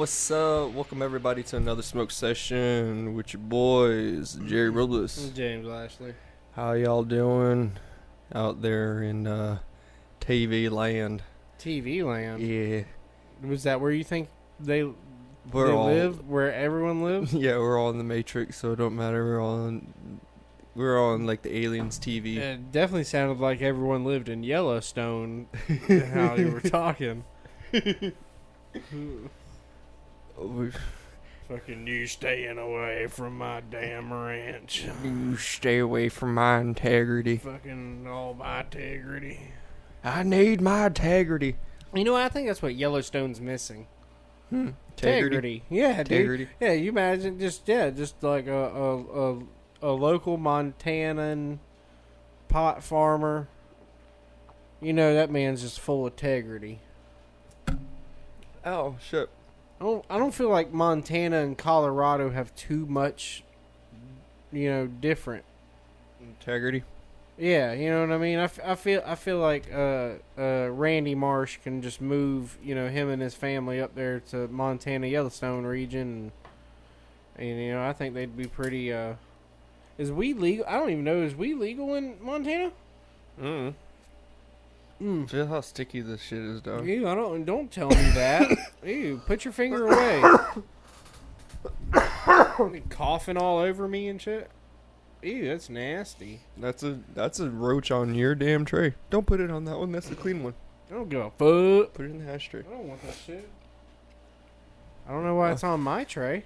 what's up? Welcome everybody to another smoke session with your boys, Jerry Robles. James Lashley. How y'all doing out there in TV land? TV land. Yeah, Was that where you think they we're all live? Where everyone lives? yeah, we're all in the Matrix, so it don't matter. We're on like the aliens TV. It definitely sounded like everyone lived in Yellowstone. How you were talking. Fucking you staying away from my damn ranch. You stay away from my integrity. Fucking all my integrity. I need my integrity. You know, I think that's what Yellowstone's missing. Integrity. Yeah, dude. Integrity. Yeah, you imagine just like a local Montanan pot farmer. You know, that man's just full of integrity. Oh shit. I don't feel like Montana and Colorado have too much, different. Integrity. Yeah, you know what I mean. I feel like Randy Marsh can just move, him and his family up there to Montana Yellowstone region, and I think they'd be pretty. Is weed legal? I don't even know. Is weed legal in Montana? Feel how sticky this shit is, dog. Ew, don't tell me that. Ew, put your finger away. Coughing all over me and shit. Ew, that's nasty. That's a roach on your damn tray. Don't put it on that one. That's the clean one. I don't give a fuck. Put it in the ashtray. I don't want that shit. I don't know why it's on my tray.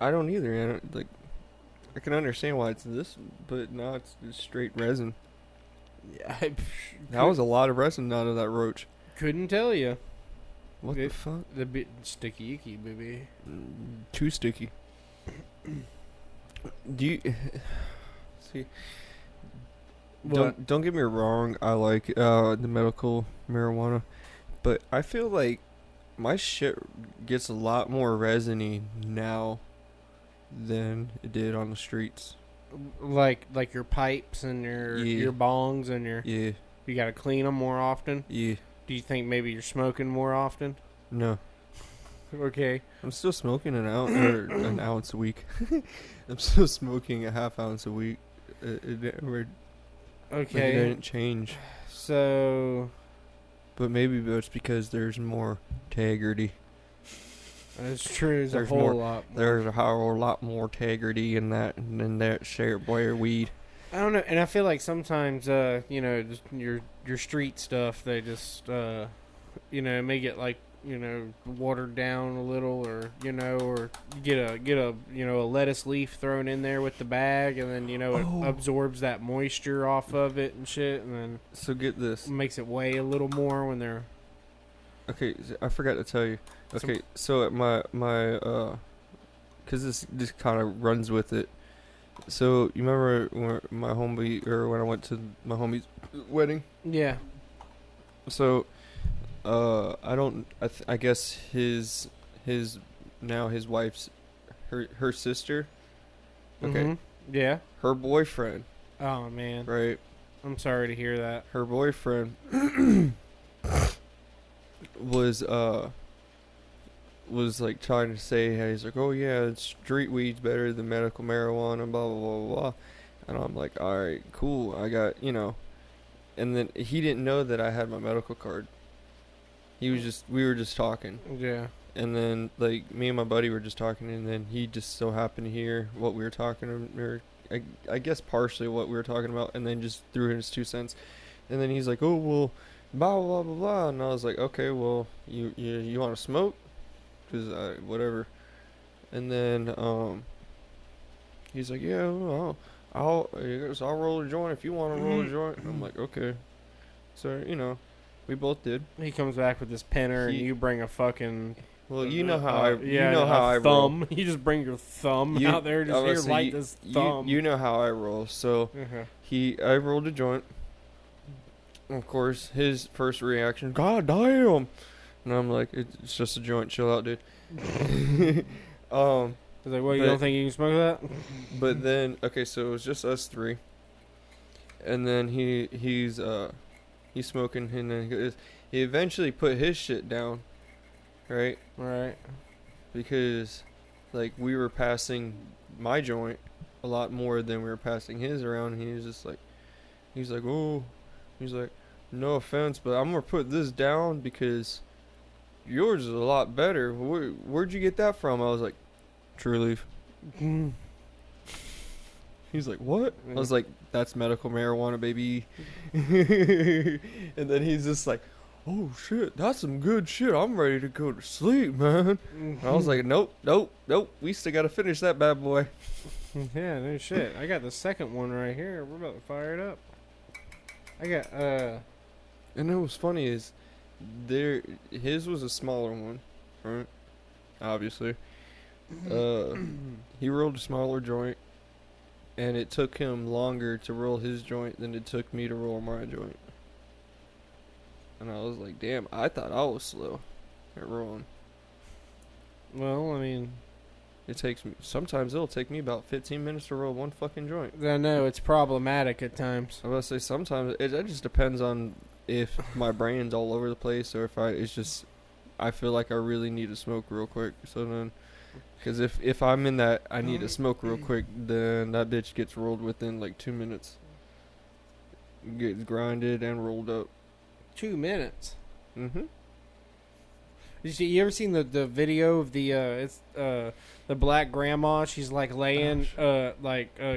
I don't either. I can understand why it's this, but now it's just straight resin. Yeah, That was a lot of resin out of that roach. couldn't tell you. What the fuck? The bit sticky icky, baby. Too sticky. Do you see? What? Don't get me wrong. I like the medical marijuana, but I feel like my shit gets a lot more resiny now than it did on the streets. Like your pipes and your bongs and Yeah, you gotta clean them more often. yeah. Do you think maybe you're smoking more often? No, Okay. I'm still smoking an ounce a week. I'm still smoking a half ounce a week. It Okay. didn't change, So but maybe it's because there's more integrity. that's true. There's a There's whole more- lot. There's a whole lot more integrity in that than that share boy weed. I don't know, and I feel like sometimes, just your street stuff, they just, may get like, watered down a little, or or get a lettuce leaf thrown in there with the bag, and then it absorbs that moisture off of it and shit, and then So get this. makes it weigh a little more when they're. Okay, I forgot to tell you. Okay, so at my cause this kind of runs with it. So you remember when I went to my homie's wedding? Yeah. So, I guess his wife's her sister. Okay, Mhm. Yeah. her boyfriend, Oh man, right? I'm sorry to hear that. Her boyfriend was like trying to say, hey, he's like, oh yeah, street weed's better than medical marijuana, blah blah blah blah blah. And I'm like, all right, cool. I got and then he didn't know that I had my medical card. We were just talking, Yeah. and then like me and my buddy were just talking, and then he just so happened to hear what we were talking, or I guess partially what we were talking about, and then just threw in his 2 cents, and then he's like, oh well, blah blah blah blah, and I was like, okay, well you want to smoke? Cause whatever, and then he's like, yeah, well, I'll roll a joint if you want to roll a joint. I'm like, okay, so we both did. He comes back with this penner, and you bring a fucking. Well, you know how I roll. thumb. You just bring your thumb out there, just here, light this thumb. You know how I roll. So I rolled a joint. Of course, his first reaction, God damn. And I'm like, it's just a joint. Chill out, dude. He's like, well, you don't think you can smoke that? But then, okay, so it was just us three. And then he's smoking, and then he eventually put his shit down, right? Right. because like we were passing my joint a lot more than we were passing his around. And he was just like, oh, he's like, no offense, but I'm gonna put this down because yours is a lot better. Where'd you get that from? I was like, True Leaf. He's like, what? I was like, that's medical marijuana, baby. And then he's just like, oh shit, that's some good shit. I'm ready to go to sleep, man. And I was like, nope. We still gotta finish that bad boy. Yeah, no shit. I got the second one right here. We're about to fire it up. I got And it was funny is his was a smaller one, right? Obviously. He rolled a smaller joint, and it took him longer to roll his joint than it took me to roll my joint. And I was like, damn, I thought I was slow at rolling. well, I mean, Sometimes it'll take me about 15 minutes to roll one fucking joint. I know it's problematic at times. I was about to say sometimes it just depends on if my brain's all over the place or if I feel like I really need to smoke real quick. So then, because if I'm in that I need to smoke real quick, then that bitch gets rolled within like 2 minutes. Gets grinded and rolled up. 2 minutes. Mm-hmm. You ever seen the video of the black grandma? She's like laying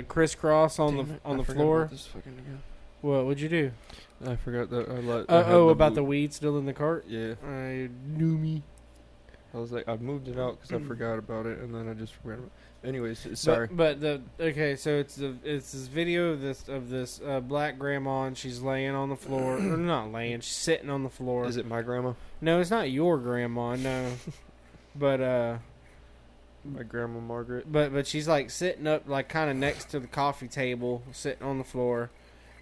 crisscross on the floor. This fucking again. What'd you do? I forgot that I let. About the weed still in the cart. Yeah. I knew me. I was like, I moved it out because I forgot about it, and then I just forgot about it. Anyways, sorry. So it's this video of this black grandma, and she's laying on the floor. Or not laying, she's sitting on the floor. Is it my grandma? No, it's not your grandma. No, but My grandma Margaret. but she's like sitting up, like kind of next to the coffee table, sitting on the floor,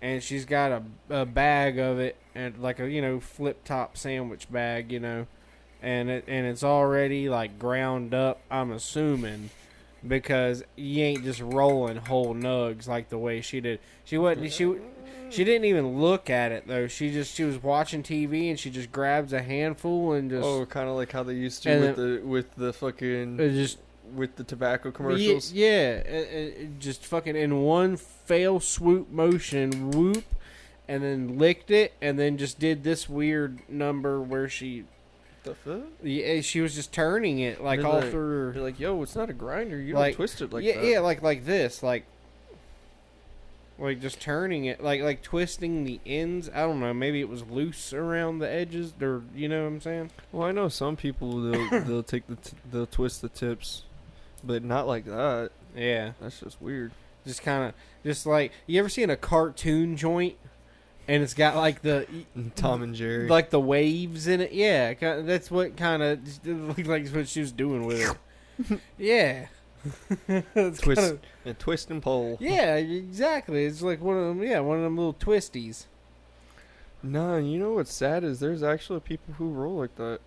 and she's got a bag of it, and like a flip top sandwich bag, and it's already like ground up. I'm assuming. Because you ain't just rolling whole nugs like the way she did. She didn't even look at it though. She was watching TV and she just grabs a handful and just kind of like how they used to with the fucking with the tobacco commercials. Yeah, just fucking in one fell swoop motion, whoop, and then licked it, and then just did this weird number where she. The fuck? Yeah, she was just turning it like all through. You're like, yo, it's not a grinder. You like, don't twist it like that. Yeah, like this, like just turning it, like twisting the ends. I don't know. Maybe it was loose around the edges, or you know what I'm saying? Well, I know some people they'll take they'll twist the tips, but not like that. Yeah, that's just weird. Just kind of, just like you ever seen a cartoon joint? And it's got like the Tom and Jerry, like the waves in it. Yeah, that's what kind of looked like what she was doing with it. Yeah, twist and pull. Yeah, exactly. It's like one of them. Yeah, one of them little twisties. Nah, you know what's sad is there's actually people who roll like that.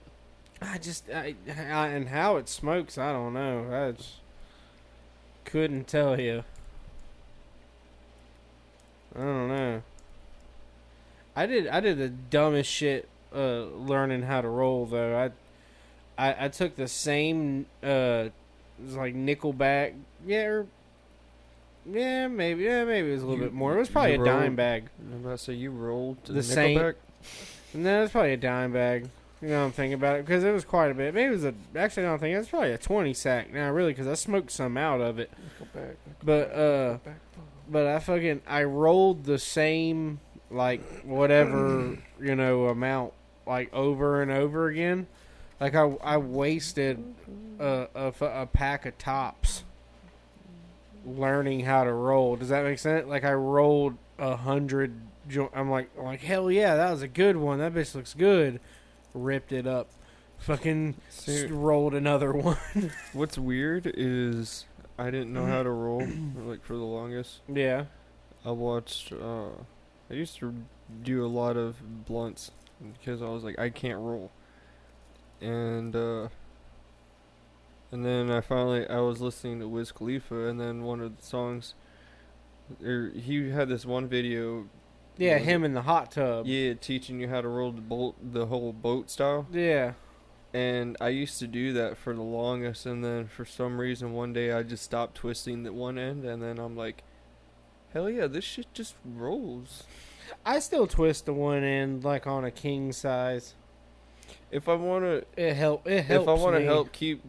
And how it smokes, I don't know. I just couldn't tell you. I don't know. I did the dumbest shit learning how to roll though. I took the same it was like Nickelback, maybe it was a little bit more. It was probably a dime bag. I'm about to say you rolled to the Nickelback. No, it was probably a dime bag. You know what I'm thinking about it because it was quite a bit. Maybe it was actually I don't think it was probably a 20 sack now really because I smoked some out of it. Nickelback. But I rolled the same. Like whatever amount, like over and over again. Like I wasted a pack of tops learning how to roll. Does that make sense? Like I rolled 100. I'm like hell yeah, that was a good one. That bitch looks good. Ripped it up. Fucking rolled another one. What's weird is I didn't know how to roll like for the longest. Yeah. I watched. I used to do a lot of blunts because I was like, I can't roll. And then I was listening to Wiz Khalifa, and then one of the songs, he had this one video. Yeah, him in the hot tub. Yeah, teaching you how to roll the whole boat style. Yeah. And I used to do that for the longest, and then for some reason one day I just stopped twisting the one end, and then I'm like, hell yeah, this shit just rolls. I still twist the one end like on a king size. If I want to, It helps. if I want to me. help keep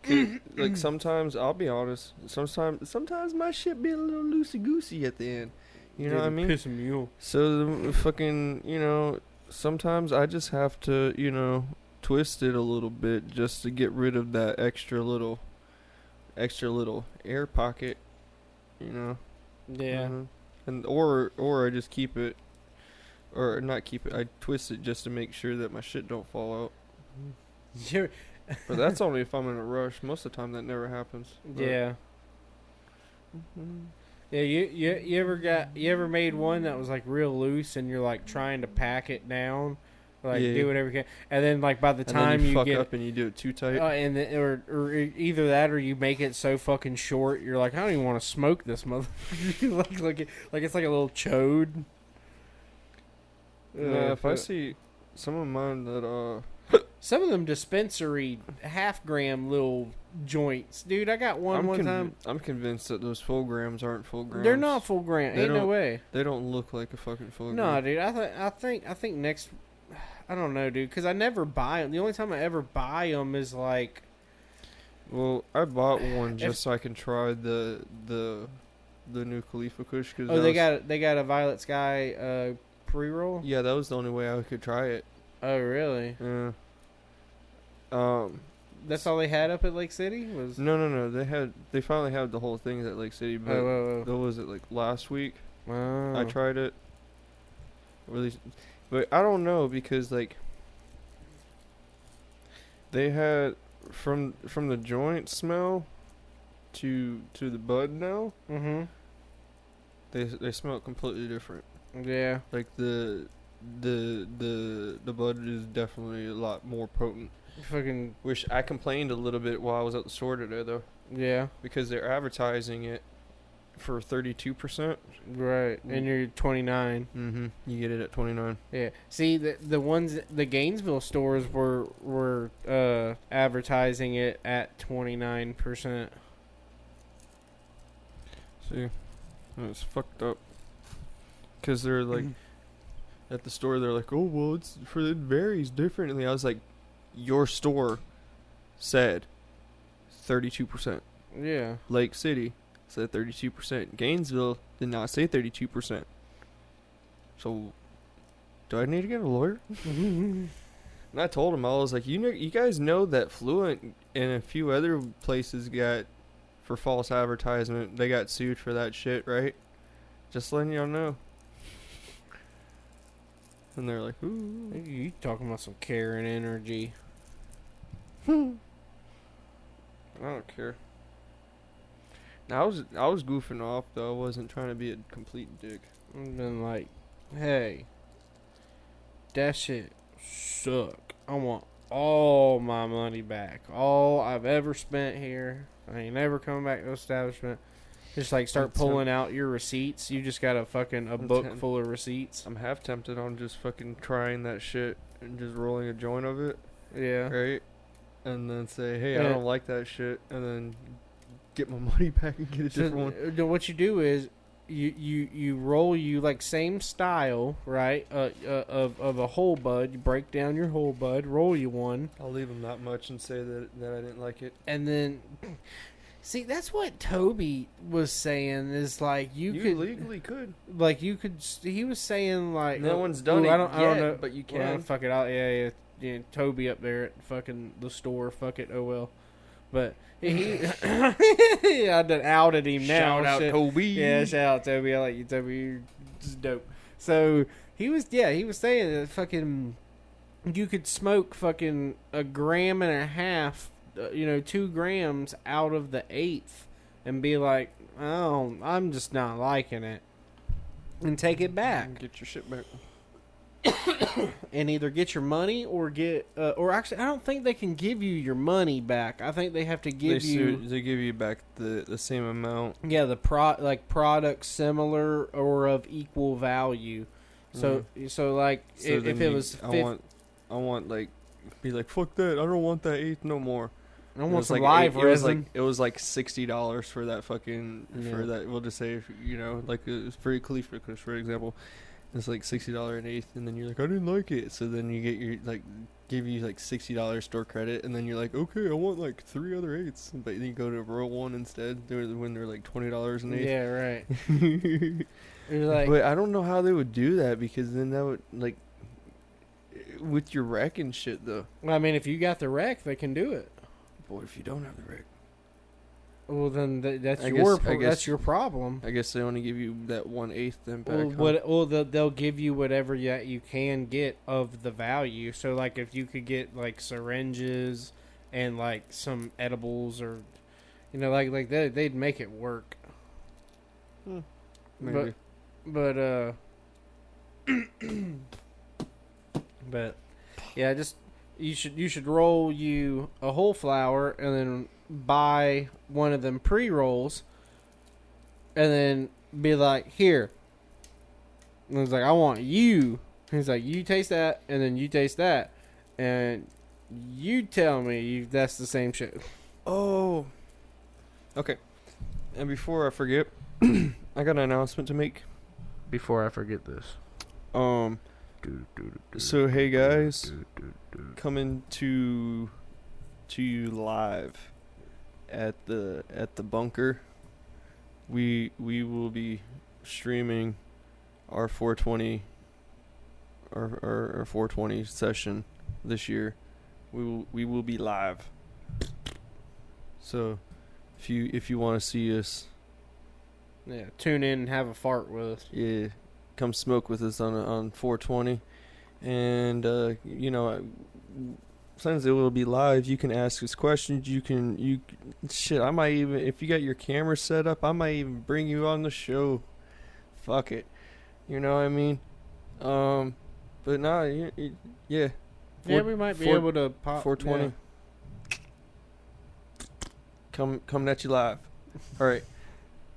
like sometimes I'll be honest, sometimes my shit be a little loosey goosey at the end. You know what I mean? Piss me off. So the fucking, sometimes I just have to, twist it a little bit just to get rid of that extra little air pocket, Yeah. Mhm. And or I just keep it, or not keep it. I twist it just to make sure that my shit don't fall out. You're, But that's only if I'm in a rush. Most of the time that never happens. But- yeah. Mhm. Yeah, you ever made one that was like real loose and you're like trying to pack it down, like Yeah. do whatever you can, and then like by the And then time you fuck get up and you do it too tight. and or either that or you make it so fucking short you're like I don't even want to smoke this mother like it's like a little chode. Yeah, if I see some of mine that some of them dispensary half-gram little joints, dude. I got one time. I'm convinced that those full grams aren't full grams. They're not full gram. They Ain't no don't- way. They don't look like a fucking full No, gram. dude. I think next. I don't know, dude. Because I never buy them. The only time I ever buy them is like. Well, I bought one If- just so I can try the new Khalifa Kush. Cause Oh, that they got a Violet Sky pre-roll. Yeah, that was the only way I could try it. Oh, really? Yeah. That's all they had up at Lake City was. No. They finally had the whole thing at Lake City, but Oh. that was it like last week. Oh. I tried it. Really, but I don't know because like they had from the joint smell to the bud now. Mm-hmm. They smell completely different. Yeah. Like the bud is definitely a lot more potent. Fucking Which I complained a little bit while I was at the store today though, yeah. because they're advertising it for 32%. Right. And you're 29. Mm-hmm. You get it at 29. Yeah. See, the ones the Gainesville stores were advertising it at 29%. See, it's fucked up. Cause they're like at the store, they're like, oh well, it varies differently. I was like, your store said 32%. Yeah. Lake City said 32%. Gainesville did not say 32%. So, do I need to get a lawyer? And I told him, I was like, you guys know that Fluent and a few other places got, for false advertisement, they got sued for that shit, right? Just letting y'all know. And they're like, ooh. You talking about some care and energy. I don't care. Now, I was goofing off, though. I wasn't trying to be a complete dick. I've been like, hey, that shit suck. I want all my money back. All I've ever spent here. I ain't never coming back to the establishment. Just like start That's pulling out your receipts. You just got a book ten- full of receipts. I'm half tempted on just fucking trying that shit and just rolling a joint of it, Yeah. right? And then say, hey, I Yeah. don't like that shit, and then get my money back and get a different one. So, what you do is you roll like same style, right? Of a whole bud. You break down your whole bud, roll you one, I'll leave them that much and say that I didn't like it. and then see that's what Toby was saying is like you could legally could. like you could. He was saying like No one's done it I don't yet, know, but you Well, can. fuck it out. Yeah. Toby up there at fucking the store. Fuck it. Oh well. But he, I done outed him now. Shout out shit. Toby. Yeah, shout out Toby. I like you, Toby. You're just dope. So he was saying that fucking you could smoke fucking 1.5 grams, 2 grams out of the eighth, and be like, oh, I'm just not liking it, and take it back, Get your shit back. and either get your money or get, or actually, I don't think they can give you your money back. I think they have to give They give you back the same amount. Yeah, the product similar or of equal value. So like So if then it was I want like be like, fuck that, I don't want that eighth no more. I don't It want was some like live it was like resin. it was like $60 for that fucking Yeah. for that. We'll just say, like it's for Khalifa, for example, it's like $60 an eighth, and then you're like, I didn't like it, so then you get your like give you like $60 store credit, and then you're like, okay, I want like 3 other eighths, but then you go to Royal One instead. When they're like $20 an eighth. Yeah, right. It was like, But I don't know how they would do that, because then that would like with your wreck and shit though. I mean, if you got the wreck, they can do it. Boy, if you don't have the wreck, Well, then that's I your guess- I that's guess- your problem. I guess they only give you that 1/8 then back. Well, huh? they'll give you whatever that you can get of the value. So, like, if you could get like syringes and like some edibles, or like that, they'd make it work. Maybe. But but yeah, just you should roll you a whole flower and then buy one of them pre-rolls and then be like, here. And it's like, I want you. He's like, you taste that and then you taste that and you tell me that's the same shit. Oh. Okay. And before I forget, I got an announcement to make. Before I forget this. So hey guys, coming to you live at the bunker. We will be streaming our 420 our 420 session this year. We will be live. So if you want to see us, Yeah, tune in and have a fart with us. yeah, come smoke with us on 420, and since it will be live, you can ask us questions. I might even, if you got your camera set up, I might even bring you on the show. Fuck it, you know what I mean? But nah, yeah. Yeah, we might be able to pop 420. yeah. Coming at you live. All right.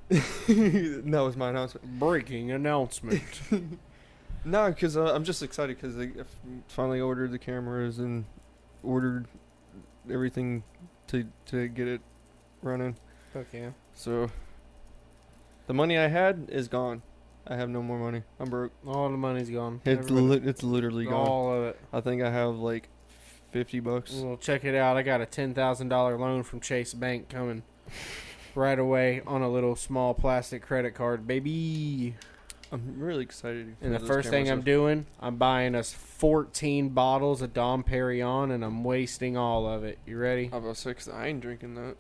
That was my announcement. Breaking announcement. No, because I'm just excited because I finally ordered the cameras and ordered everything to get it running. Okay. So the money I had is gone. I have no more money. I'm broke. All the money's gone. It's Everybody- it's literally gone. all of it. I think I have like $50. Well, check it out. I got a $10,000 loan from Chase Bank coming right away on a little small plastic credit card, baby. I'm really excited. And the for those first thing I'm cameras. doing, I'm buying us 14 bottles of Dom Perignon, and I'm wasting all of it. You ready? I'm about 6. I ain't drinking that.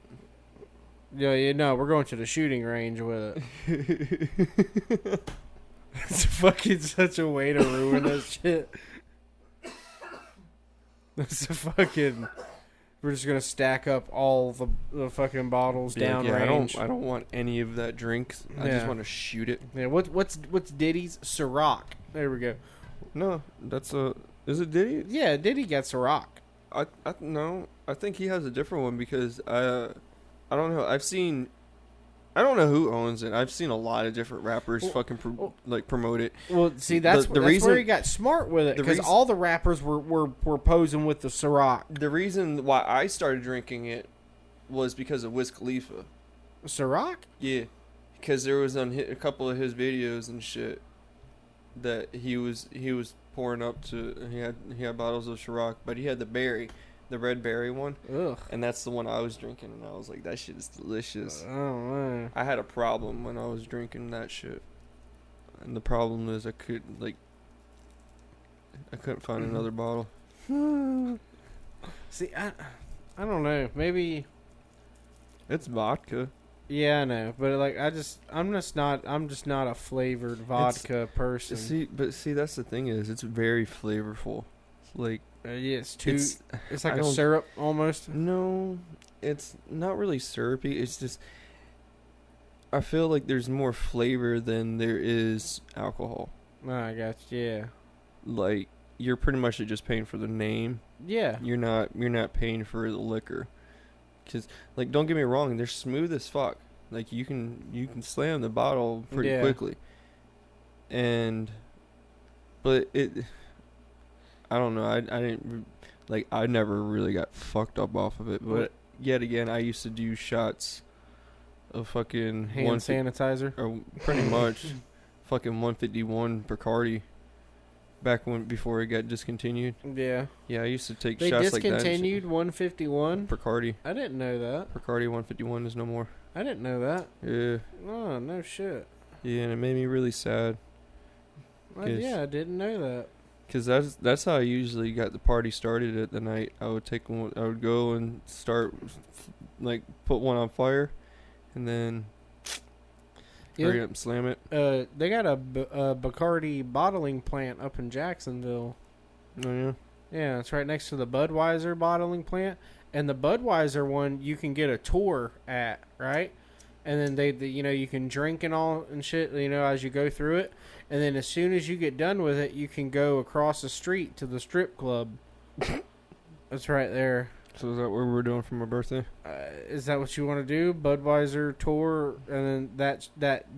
Yeah, no, we're going to the shooting range with it. It's fucking such a way to ruin this shit. That's a fucking. We're just gonna stack up all the fucking bottles down range. I don't want any of that drink. I just Yeah. want to shoot it. Yeah, what's Diddy's Ciroc? There we go. No, that's a. Is it Diddy? Yeah, Diddy got Ciroc. No. I think he has a different one because I don't know. I don't know who owns it. I've seen a lot of different rappers promote it. Well, see, that's The that's reason- where he got smart with it the because reason- all the rappers were posing with the Ciroc. The reason why I started drinking it was because of Wiz Khalifa. Ciroc? Yeah, because there was on a couple of his videos and shit that he was pouring up to. He had bottles of Ciroc, but he had the red berry one, Ugh. and that's the one I was drinking, and I was like, that shit is delicious. I don't know. I had a problem when I was drinking that shit, and the problem is I couldn't find another bottle. See, I don't know. Maybe. It's vodka. Yeah, I know, but like I'm just not a flavored vodka person. See, that's the thing is, it's very flavorful. Like Yeah, it's too. it's It's like I a don't- syrup almost. no, it's not really syrupy. It's just I feel like there's more flavor than there is alcohol. Oh, I got you. Yeah. Like you're pretty much just paying for the name. Yeah. You're not paying for the liquor. Cause like don't get me wrong, they're smooth as fuck. Like you can slam the bottle pretty Yeah. quickly. But I don't know. I didn't like I never really got fucked up off of it. But What? yet again, I used to do shots of fucking Hand sanitizer. or pretty much fucking 151 Bacardi back when before it got discontinued. Yeah. Yeah, I used to take They shots like that. discontinued 151. Bacardi. I didn't know that. Bacardi 151 is no more. I didn't know that. Yeah. Oh, no shit. Yeah, and it made me really sad. Yes. Yeah, I didn't know that. Cause that's how I usually got the party started at the night. I would go and start, like, put one on fire, and then hurry up and slam it. They got a Bacardi bottling plant up in Jacksonville. Oh yeah. Yeah, it's right next to the Budweiser bottling plant. And the Budweiser one, you can get a tour at, right? And then they you can drink and all and shit, as you go through it. And then as soon as you get done with it, you can go across the street to the strip club. That's right there. So is that what we're doing for my birthday? Is that what you want to do? Budweiser tour, and then that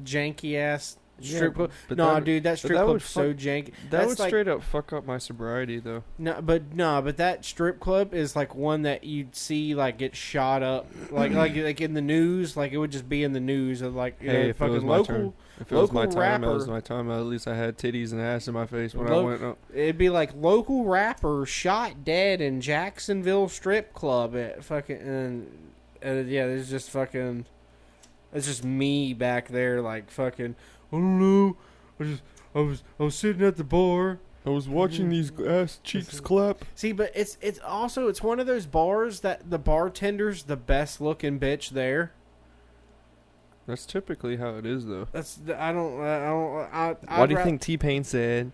janky ass strip club. But No, that- dude, that strip that would club's so janky. That That's would like, straight up fuck up my sobriety, though. but that strip club is like one that you'd see like get shot up, like in the news. Like it would just be in the news of like Hey, if it was fucking my local. turn. If it was my local time, it was rapper. my time. At least I had titties and ass in my face when I Lo- went up. It'd be like local rapper shot dead in Jacksonville strip club at fucking yeah. There's just fucking. It's just me back there like fucking. I don't know. I was sitting at the bar. I was watching these ass cheeks clap. See, but it's one of those bars that the bartender's the best looking bitch there. That's typically how it is, though. What What do you think T-Pain said?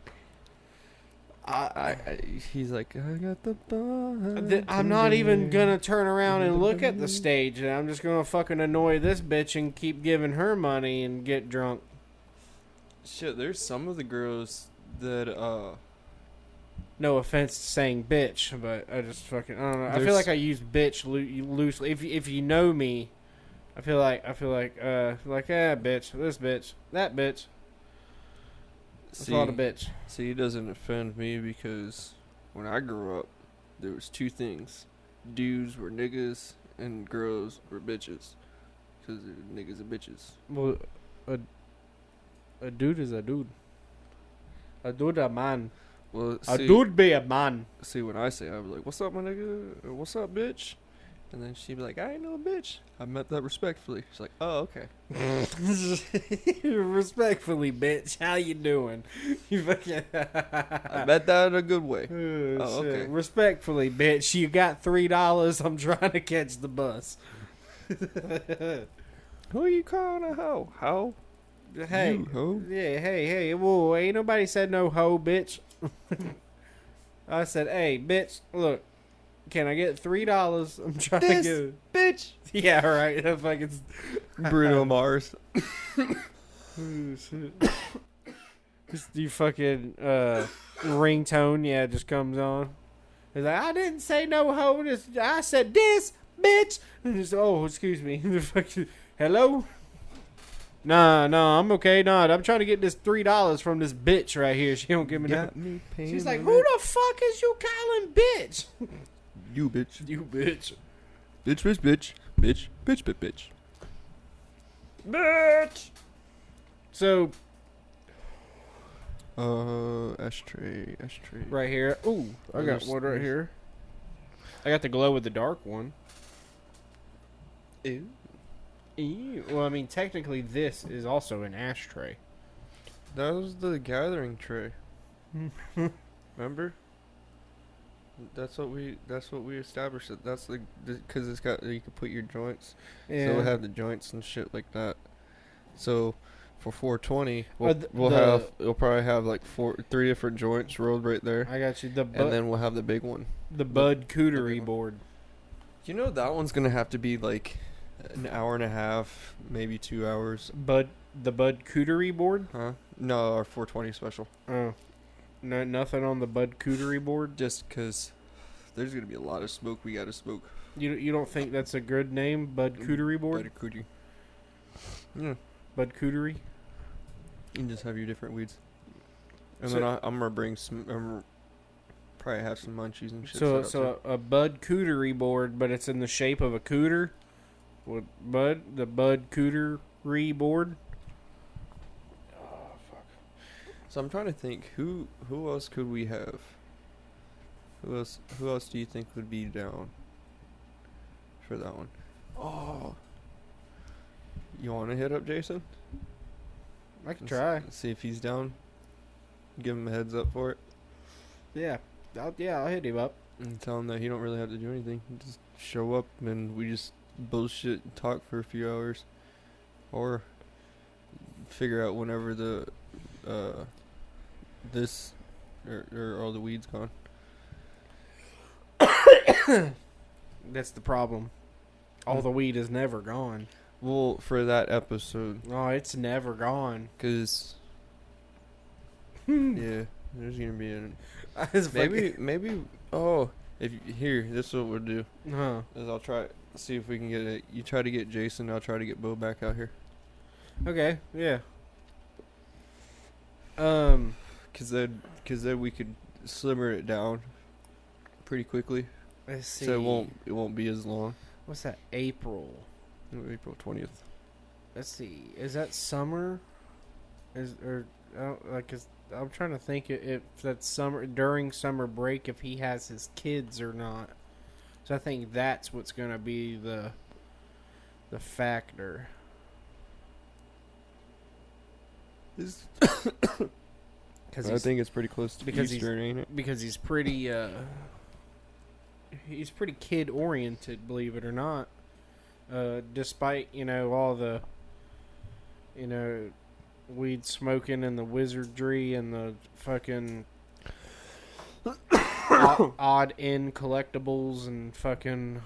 He's like, I got the bar. I'm not even gonna turn around and look at the stage, and I'm just gonna fucking annoy this bitch and keep giving her money and get drunk. Shit, there's some of the girls that No offense to saying bitch, but I just fucking I don't know. I feel There's- like I use bitch loosely. If you know me, I feel like bitch, this bitch, that bitch. That's a lot of bitch. See, it doesn't offend me because when I grew up, there was two things: dudes were niggas and girls were bitches. Because niggas are bitches. Well, a dude is a dude. A dude a man. Well, A see, dude be a man. see, when I say, I was like, "What's up, my nigga? Or, what's up, bitch?" And then she'd be like, "I ain't no bitch." I meant that respectfully. She's like, "Oh, okay." Respectfully, bitch. How you doing? You fucking. I meant that in a good way. Oh, shit. okay. Respectfully, bitch. You got $3. I'm trying to catch the bus. Who are you calling a hoe? Hoe? Hey. You hoe? Yeah, hey. Whoa, ain't nobody said no hoe, bitch. I said, hey, bitch, look. Can I get $3? I'm trying to This get. bitch. Yeah, right. If I can. Bruno Mars. Just the fucking ringtone, yeah, just comes on. It's like, I didn't say no hoe. I said this, bitch. And just, oh, excuse me. Hello? Nah, I'm okay. Nah, I'm trying to get this $3 from this bitch right here. She don't give me that. Got me paying She's like, my who rent. the fuck is you calling bitch? You bitch. You bitch. Bitch, bitch, bitch. Bitch, bitch, bitch, bitch. Bitch. So, Ashtray. right here. Ooh, I got There's- one right here. I got the glow with the dark one. Ew. Ew. Well, I mean, technically, this is also an ashtray. That was the gathering tray. Remember? That's what we established. That's because it's got, you can put your joints. Yeah. So we'll have the joints and shit like that. So for 420, we'll probably have like 3 different joints rolled right there, I got you. The and then we'll have the big one. the Bud Cootery one. board. You know that one's gonna have to be like an hour and a half, maybe 2 hours. The Bud Cootery board. Huh? No, our 420 special. Oh, no, nothing on the Bud Cootery board. Just 'cause there's gonna be a lot of smoke we gotta smoke. You don't think that's a good name, Bud Cootery board? Bud Cootery. Yeah. Bud Cootery. You can just have your different weeds. And So- then I'm gonna bring probably have some munchies and shit. So, set up a Bud Cootery board, but it's in the shape of a cooter. With the Bud Cootery board. Oh fuck. So I'm trying to think who else could we have? Who else do you think would be down for that one? Oh. You want to hit up Jason? I can try. See if he's down. Give him a heads up for it. Yeah, I'll hit him up. And tell him that he don't really have to do anything. Just show up and we just bullshit and talk for a few hours. Or figure out whenever the this or all the weeds gone. That's the problem. All the weed is never gone. Well, for that episode. Oh, it's never gone. Cause yeah, there's gonna be maybe. Oh, if you, here, this is what we'll do. Huh? Is I'll try see if we can get it. You try to get Jason. I'll try to get Bo back out here. Okay. Yeah. Cause then we could slimmer it down pretty quickly. Let's see. So it won't be as long. What's that? April. April 20th. Let's see. Is that summer? I'm trying to think if that's summer during summer break if he has his kids or not. So I think that's what's gonna be the factor. I think it's pretty close to Easter, ain't it? Because he's pretty kid oriented, believe it or not. Despite all the weed smoking and the wizardry and the fucking odd end collectibles and fucking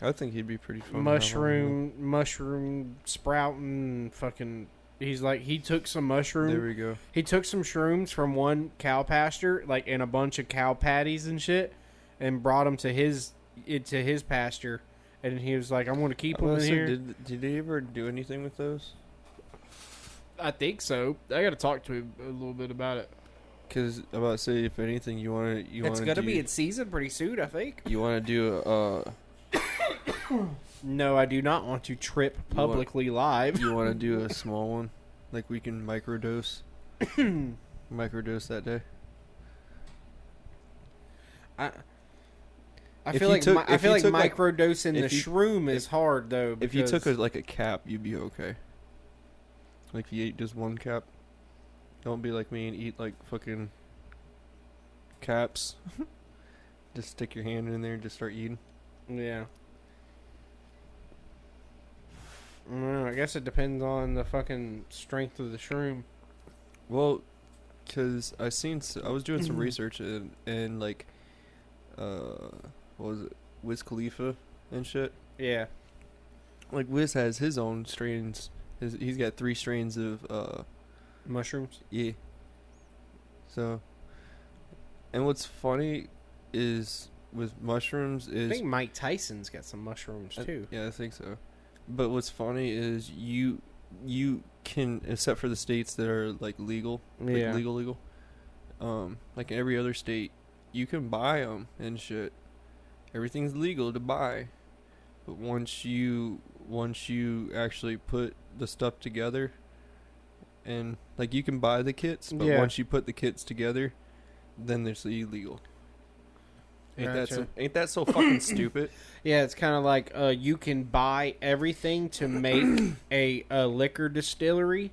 I think he'd be pretty fun. mushroom sprouting and fucking. He took some mushrooms. There we go. He took some shrooms from one cow pasture, like in a bunch of cow patties and shit, and brought them to his pasture. And he was like, "I'm going to keep them in here." Did he ever do anything with those? I think so. I got to talk to him a little bit about it. Because I'm about to say, if anything, it's gonna be in season pretty soon, I think. You want to do No, I do not want to trip publicly live. You want to do a small one, like we can microdose that day. I feel like microdosing the shroom is hard though. If you took a cap, you'd be okay. Like if you ate just one cap, don't be like me and eat like fucking caps. Just stick your hand in there and just start eating. Yeah. I don't know, I guess it depends on the fucking strength of the shroom. Well, because I was doing some research and like, what was it, Wiz Khalifa and shit. Yeah. Like Wiz has his own strains. He's got 3 strains of mushrooms. Yeah. So, and what's funny is with mushrooms is I think Mike Tyson's got some mushrooms too. Yeah, I think so. But what's funny is you can, except for the states that are like legal, like legal, like in every other state, you can buy them and shit. Everything's legal to buy, but once you actually put the stuff together, and like you can buy the kits, but once you put the kits together, then it's illegal. Ain't that so fucking stupid? Yeah, it's kind of like you can buy everything to make a liquor distillery.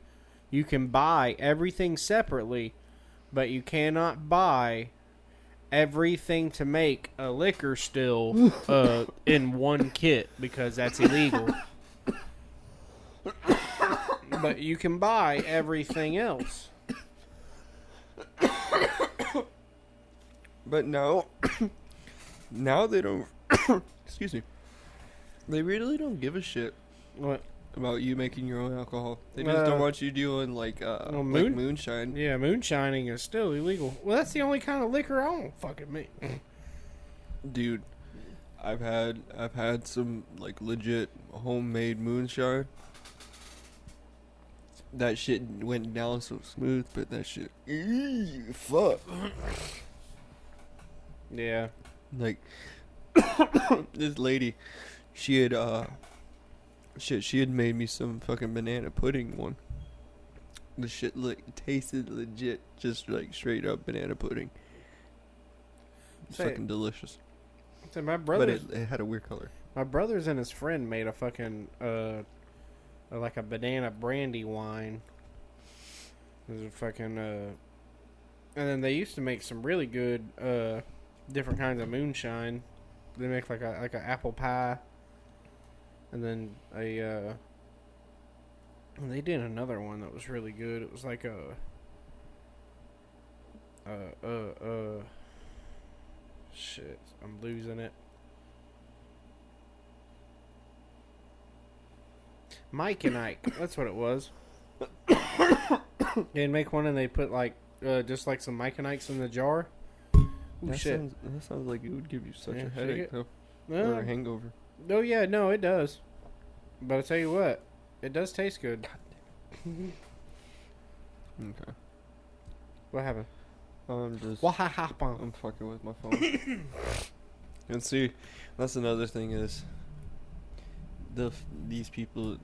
You can buy everything separately, but you cannot buy everything to make a liquor still in one kit because that's illegal. But you can buy everything else. But no. Now they don't. Excuse me. They really don't give a shit. What? About you making your own alcohol. They just don't want you doing like moonshine. Yeah, moonshining is still illegal. Well, that's the only kind of liquor I don't fucking make. Dude, I've had some like legit homemade moonshine. That shit went down so smooth, but that shit, fuck. Yeah. Like this lady, she had she had made me some fucking banana pudding one. The shit tasted legit, just like straight up banana pudding. It's Say- fucking delicious. So my But brother's it had a weird color. my brothers and his friend made a fucking like a banana brandy wine. It was a fucking and then they used to make some really good different kinds of moonshine. They make like a apple pie, and then they did another one that was really good. It was like shit, I'm losing it. Mike and Ike, that's what it was. They'd make one and they put like just like some Mike and Ikes in the jar. Ooh, shit. That sounds like it would give you such Yeah, a shake headache, it. though. No. Or a hangover. Oh yeah, no, it does. But I tell you what, it does taste good. Okay. What happened? What happened? I'm fucking with my phone. And see, that's another thing is these people,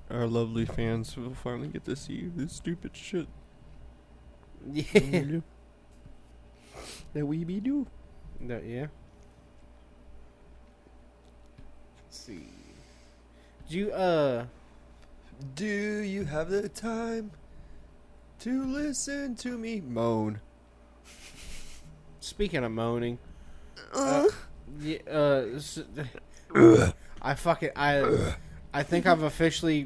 our lovely fans, will finally get to see this stupid shit Yeah. that we be do. No, yeah. Let's see. Do you have the time to listen to me moan? Speaking of moaning, I think I've officially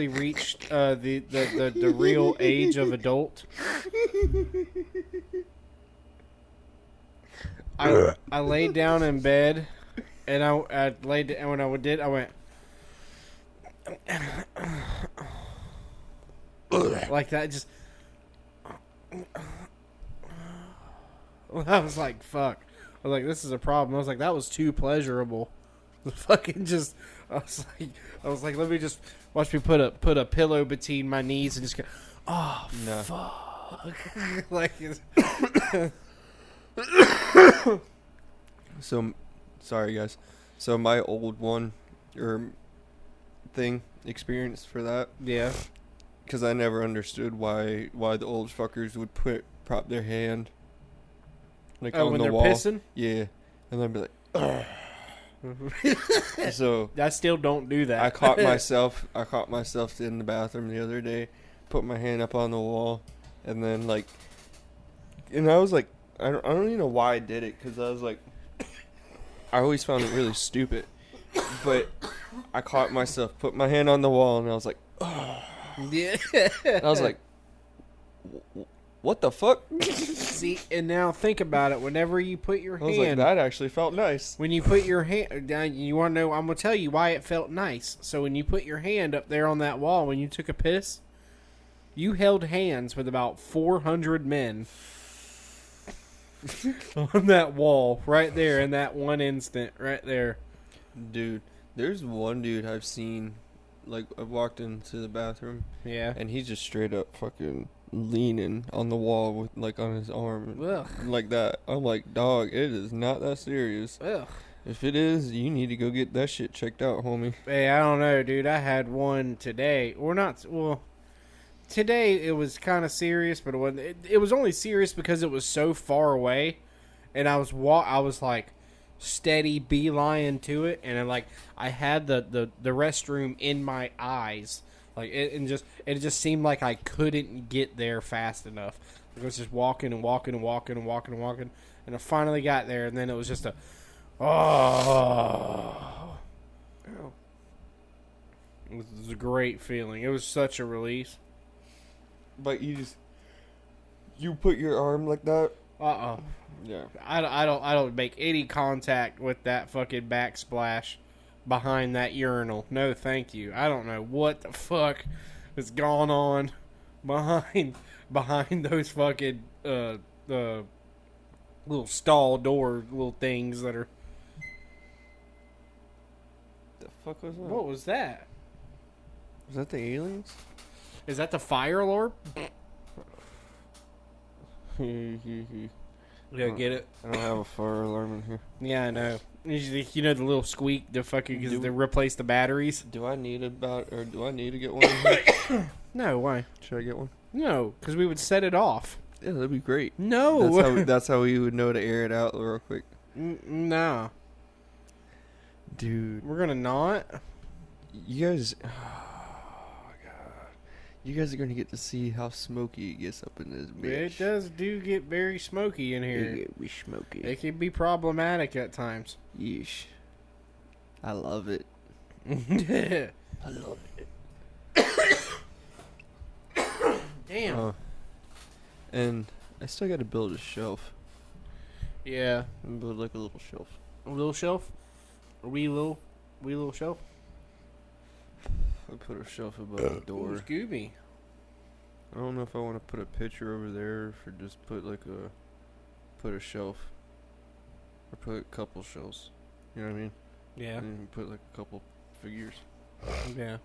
reached the real age of adult. I laid down in bed, and I laid, and when I did, I went like that. Just I was like, "Fuck!" I was like, "This is a problem." I was like, "That was too pleasurable." Fucking just, I was like, let me just watch me put a pillow between my knees and just go, oh No. fuck, like. So, sorry guys. So my old one, experience for that, Yeah. because I never understood why the old fuckers would prop their hand like Oh, on when the they're wall. pissing? Yeah, and then be like, ugh. So I still don't do that. I caught myself in the bathroom the other day, put my hand up on the wall, and then and I was like, I don't even know why I did it, because I was like, I always found it really stupid, but I caught myself, put my hand on the wall, and I was like, oh. Yeah. And I was like, what the fuck? See, and now think about it. Whenever you put your I was like, hand, that actually felt nice. when you put your hand down, you want to know? I'm gonna tell you why it felt nice. So when you put your hand up there on that wall when you took a piss, you held hands with about 400 men on that wall right there in that one instant right there. Dude, there's one dude I've seen, like, I've walked into the bathroom, Yeah. and he's just straight up fucking leaning on the wall with, like, on his arm. Ugh. Like that. I'm like, dog, it is not that serious. Ugh. If it is, you need to go get that shit checked out, homie. Hey, I don't know, dude. I had one today, or not. Well, today it was kind of serious, but it was only serious because it was so far away, and I was like steady beeline to it, and I had the restroom in my eyes, like it just seemed like I couldn't get there fast enough. I was just walking and walking and walking and walking and walking, and I finally got there, and then it was just a oh. It was a great feeling. It was such a release. But you put your arm like that? Yeah. I don't make any contact with that fucking backsplash behind that urinal. No, thank you. I don't know what the fuck has gone on behind those fucking little stall door little things that are. The fuck was that? What was that? Was that the aliens? Is that the fire alarm? Yeah, get it? I don't have a fire alarm in here. Yeah, I know. You know the little squeak, the fucking, because Do- they replace the batteries? Do I need to get one in here? No, why? Should I get one? No, because we would set it off. Yeah, that'd be great. No! That's how we would know to air it out real quick. Nah. Dude, We're gonna not? you guys... Oh, God. You guys are going to get to see how smoky it gets up in this bitch. It do get very smoky in here. It be smoky. It can be problematic at times. Yeesh. I love it. Damn. I love it. And I still got to build a shelf. Yeah. Build like a little shelf. A little shelf? A wee little shelf? I put a shelf above the door. Ooh, Scooby. I don't know if I want to put a picture over there or just put a shelf. Or put a couple shelves. You know what I mean? Yeah. And put like a couple figures. Yeah.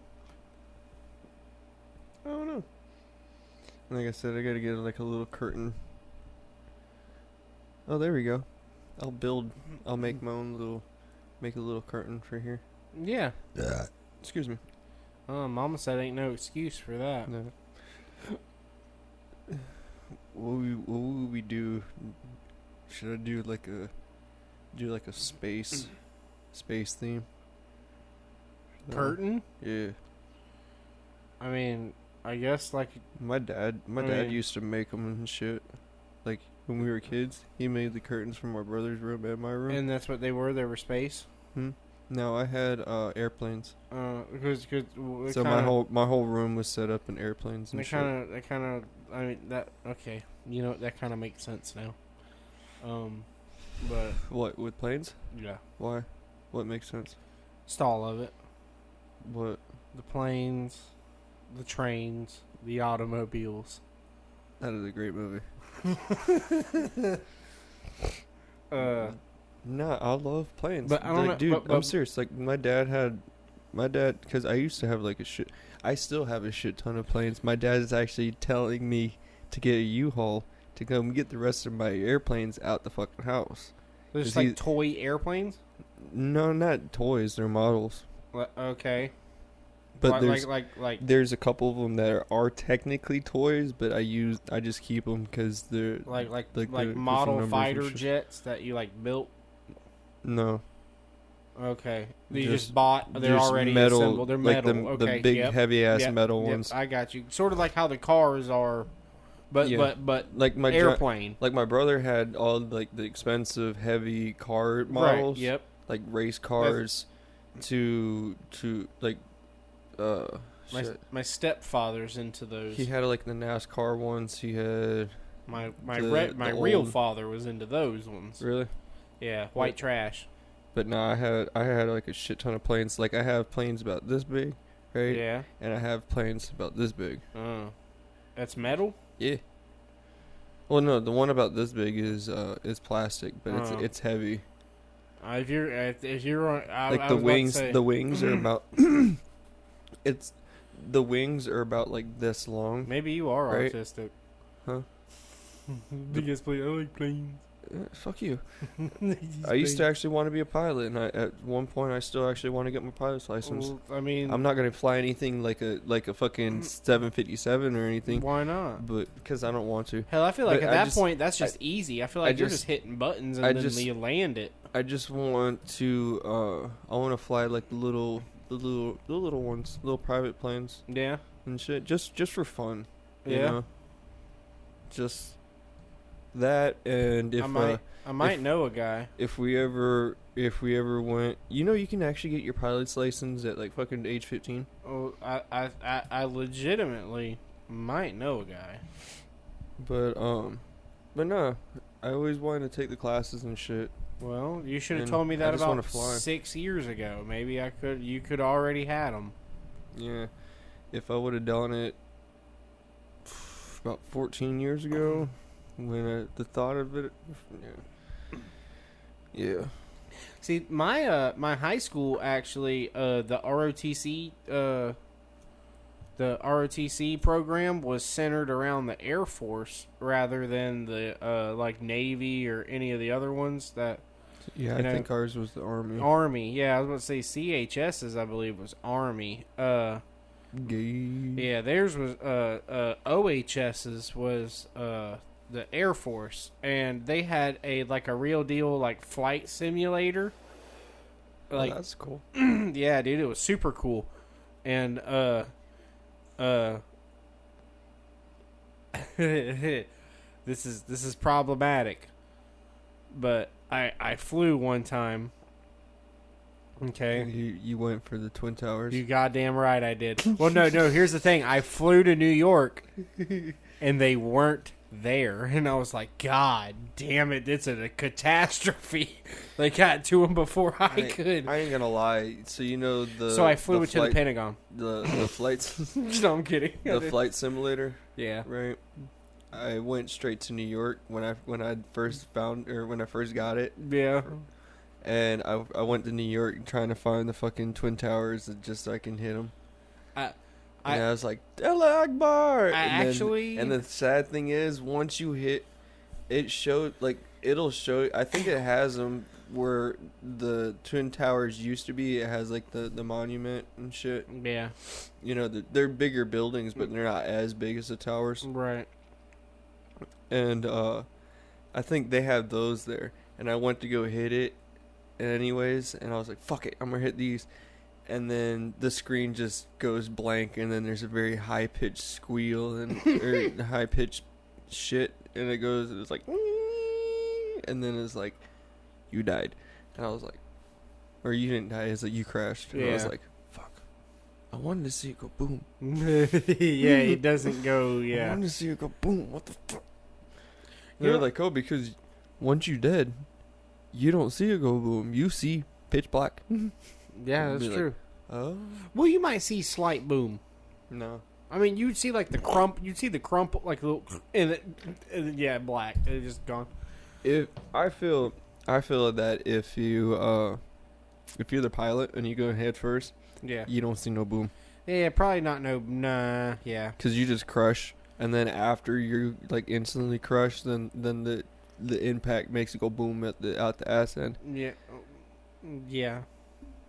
I don't know. Like I said, I gotta get like a little curtain. Oh, there we go. I'll make my own make a little curtain for here. Yeah. Excuse me. Mama said ain't no excuse for that. No. What would we do? Should I do like a space theme? Curtain? Yeah. I mean, I guess like My dad used to make them and shit. Like when we were kids, he made the curtains for my brother's room and my room. and that's what they were space. No, I had airplanes. Because So my whole room was set up in airplanes and they shit. kind of I mean that okay, you know that kind of makes sense now. But What, with planes? yeah, Why? What makes sense? stall of it. What? The planes, the trains, the automobiles. That is a great movie. No, I love planes. But I don't know- dude, but- I'm serious. Like my dad, because I used to have like I still have a shit ton of planes. My dad is actually telling me to get a U-Haul to come get the rest of my airplanes out the fucking house. There's Is like he- toy airplanes. No, not toys. They're models. Okay, But like there's a couple of them that are technically toys, but I just keep them because they're like the model numbers and fighter shit. jets that you like built. no. Okay, you Just- just bought. They're just already metal, assembled. They're like metal. Okay, the big yep. heavy ass Yep, metal yep, ones. I got you. Sort of like how the cars are, but Yeah. but Like my airplane. like my brother had all like the expensive heavy car models, Right. Yep. like race cars, to like My shit. my stepfather's into those. He had like the NASCAR ones. He had my the real old- father was into those ones. really, Yeah, white trash. but no, I had like a shit ton of planes. Like I have planes about this big, right? Yeah. And I have planes about this big. Oh, that's metal. Yeah. Well, no, the one about this big is plastic, but Oh. it's heavy. If you're on, Like I the was about to wings, say- the wings are about. The wings are about like this long. maybe you are Right? autistic. Huh? Biggest plane. I like planes. Fuck you. I used to actually want to be a pilot, and at one point I still actually want to get my pilot's license. Well, I mean, I'm not gonna fly anything like a fucking 757 or anything, why not? but because I don't want to. Hell, I feel like But at I that just- point that's just easy. I feel like I you're just- just hitting buttons and I then just- you land it. I just want to. I want to fly like the little ones, little private planes Yeah. and shit, just for fun. You Yeah. know? Just that, and if I might know a guy. if we ever went, you can actually get your pilot's license at like fucking age 15. Oh, I legitimately might know a guy. But no, I always wanted to take the classes and shit. Well, you should have And told me I that just wanna about fly. 6 years ago. Maybe you could already had them. Yeah, if I would have done it about 14 years ago, when the thought of it, yeah. See, my my high school actually, the ROTC the ROTC program was centered around the Air Force rather than the like Navy or any of the other ones that Yeah, You I know, think ours was the Army. Army. Yeah, I was about to say CHS's, I believe, was Army. Gay. Yeah, theirs was OHS's was the Air Force, and they had a real deal like flight simulator. Like, that's cool. yeah, dude, it was super cool, and this is problematic, but I flew one time. Okay. You went for the Twin Towers. You goddamn right I did. Well, no. Here's the thing. I flew to New York, and they weren't there, and I was like, God damn it! It's a catastrophe. They got to him before I could. I ain't gonna lie. So you know the. So I flew the it to the flight, Pentagon. The flights. No, I'm kidding. The flight simulator. Yeah. Right. I went straight to New York when I first got it. Yeah. And I went to New York trying to find the fucking Twin Towers just so I can hit them. And I was like, Allah Akbar! And the sad thing is, once you hit, it'll show, I think it has them where the Twin Towers used to be. It has like the monument and shit. Yeah. You know, they're bigger buildings, but they're not as big as the towers. Right. And I think they have those there. And I went to go hit it anyways, and I was like, fuck it, I'm gonna hit these. And then the screen just goes blank, and then there's a very high pitched squeal and or high pitched shit, and it's like, and then it's like, you died. And I was like, or you didn't die, it's like you crashed. And I was like, fuck, I wanted to see it go boom. Yeah, it doesn't go. Yeah, I wanted to see it go boom. What the fuck? You They're know- like, oh, because once you dead, you don't see it go boom. You see pitch black. yeah, that's Be like, true. Oh Well, you might see slight boom. no. I mean, you'd see like the crump. You'd see the crump like little, and yeah, black. It's just gone. If I feel that if you're the pilot and you go head first, Yeah. you don't see no boom Yeah, probably not. Nah. Yeah. because you just crush, and then after you like instantly crush, then the impact makes it go boom out the ass end. Yeah. Yeah.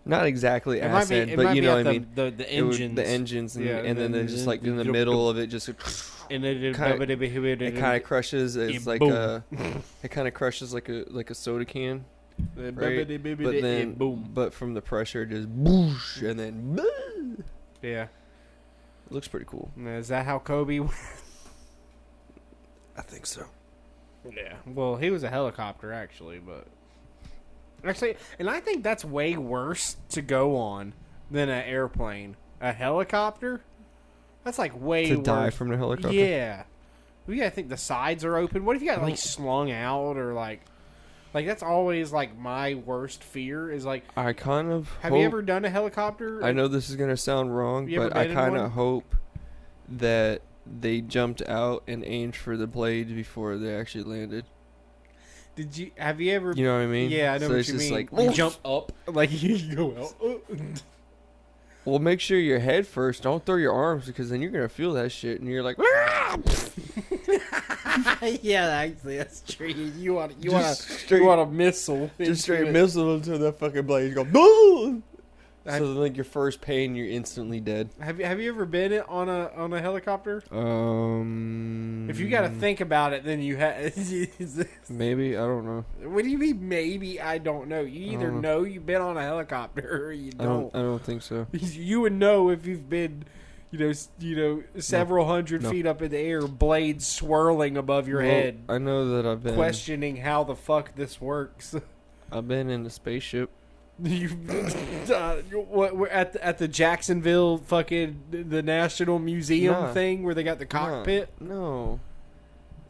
Not exactly It might ass be. end, It but might you be know at what I mean. the It would- engines. the engines, and, Yeah, and then just like in the middle of it, just it And then kind of crushes. It's like boom. it kind of crushes like a soda can. But But then, boom. but from the pressure, just boosh, and then Yeah. it looks pretty cool. Is that how Kobe? I think so. Yeah. Well, he was a helicopter actually, and I think that's way worse to go on than an airplane. A helicopter? That's like way To worse. die from the helicopter. Yeah. Well, yeah, I think the sides are open. What if you got like slung out or like that's always like my worst fear is like. I kind of Have hope, you ever done a helicopter? I know this is gonna sound wrong, You ever but I been in kind one? of hope that they jumped out and aimed for the blades before they actually landed. Have you ever? You know what I mean? Yeah, I know So what it's you just mean. like, You jump up like you go out. well, make sure you're head first. Don't throw your arms because then you're gonna feel that shit, and you're like, Yeah, actually, that's true. You want straight, a missile? just straight into it. missile into the fucking blade. You go boom. So then, like your first pain, you're instantly dead. Have you ever been on a helicopter? If you got to Mm. think about it, then you have. Maybe, I don't know. What do you mean? Maybe I don't know. You either know you've been on a helicopter or you don't. I don't think so. You would know if you've been, several hundred No. feet up in the air, blades swirling above your Well, head, I know that questioning how the fuck this works. I've been in a spaceship. You we're at the Jacksonville fucking the National Museum Nah. thing where they got the cockpit. No.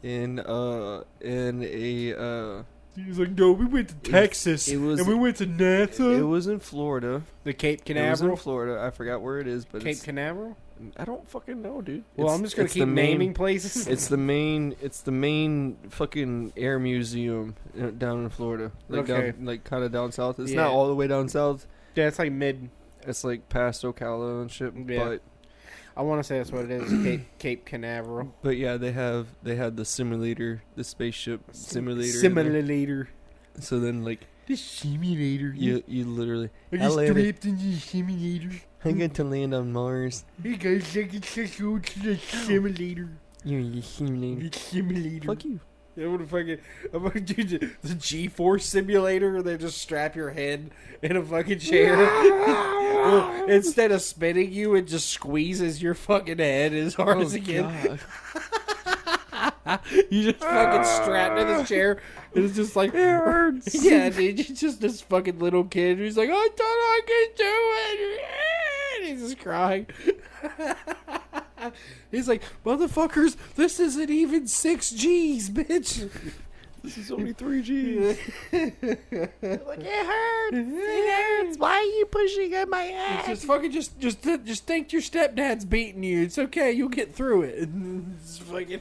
In a He was like, no, we went to Texas it was- and we went to it NASA. was in Florida. The Cape It was in Canaveral. Florida. I forgot where it is, but Cape Canaveral. I don't fucking know, dude. Well, I'm just gonna it's keep the main- naming places. It's the main fucking air museum down in Florida. Like Okay. down, like kind of down south. It's Yeah. not all the way down south. Yeah, it's like mid. It's like past Ocala and shit. Yeah. But I want to say that's what it is. Cape Canaveral. But yeah, they had the simulator, the spaceship simulator. in there. Simulator. So then like The simulator. you literally I I just landed- strapped into the simulator. I got to land on Mars. Hey guys, I can take you to the simulator. You simulator. The simulator. Fuck you. I would fucking, I'm gonna do the G-force simulator where they just strap your head in a fucking chair. Well, instead of spinning you, it just squeezes your fucking head as hard as it can. God. You just fucking strapped to this chair, and it's just like, It hurts. yeah, dude, you're just this fucking little kid who's like, I thought I could do it. And he's just crying. He's like, motherfuckers, this isn't even 6Gs, bitch. This is only 3G. Like, it hurts. It hurts. Why are you pushing at my ass? Just fucking just think your stepdad's beating you. It's okay. You'll get through it. It's fucking.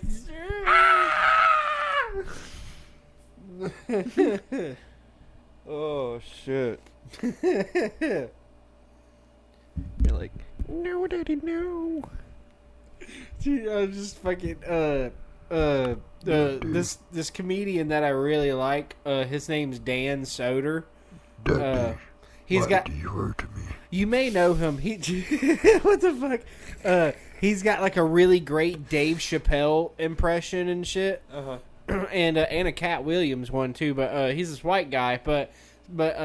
Oh shit. You're like, no, daddy, no. Dude, I just fucking this comedian that I really like. His name's Dan Soder. He's got. You hurt me. You may know him. He what the fuck? He's got like a really great Dave Chappelle impression and shit. And a Cat Williams one too. But he's this white guy. But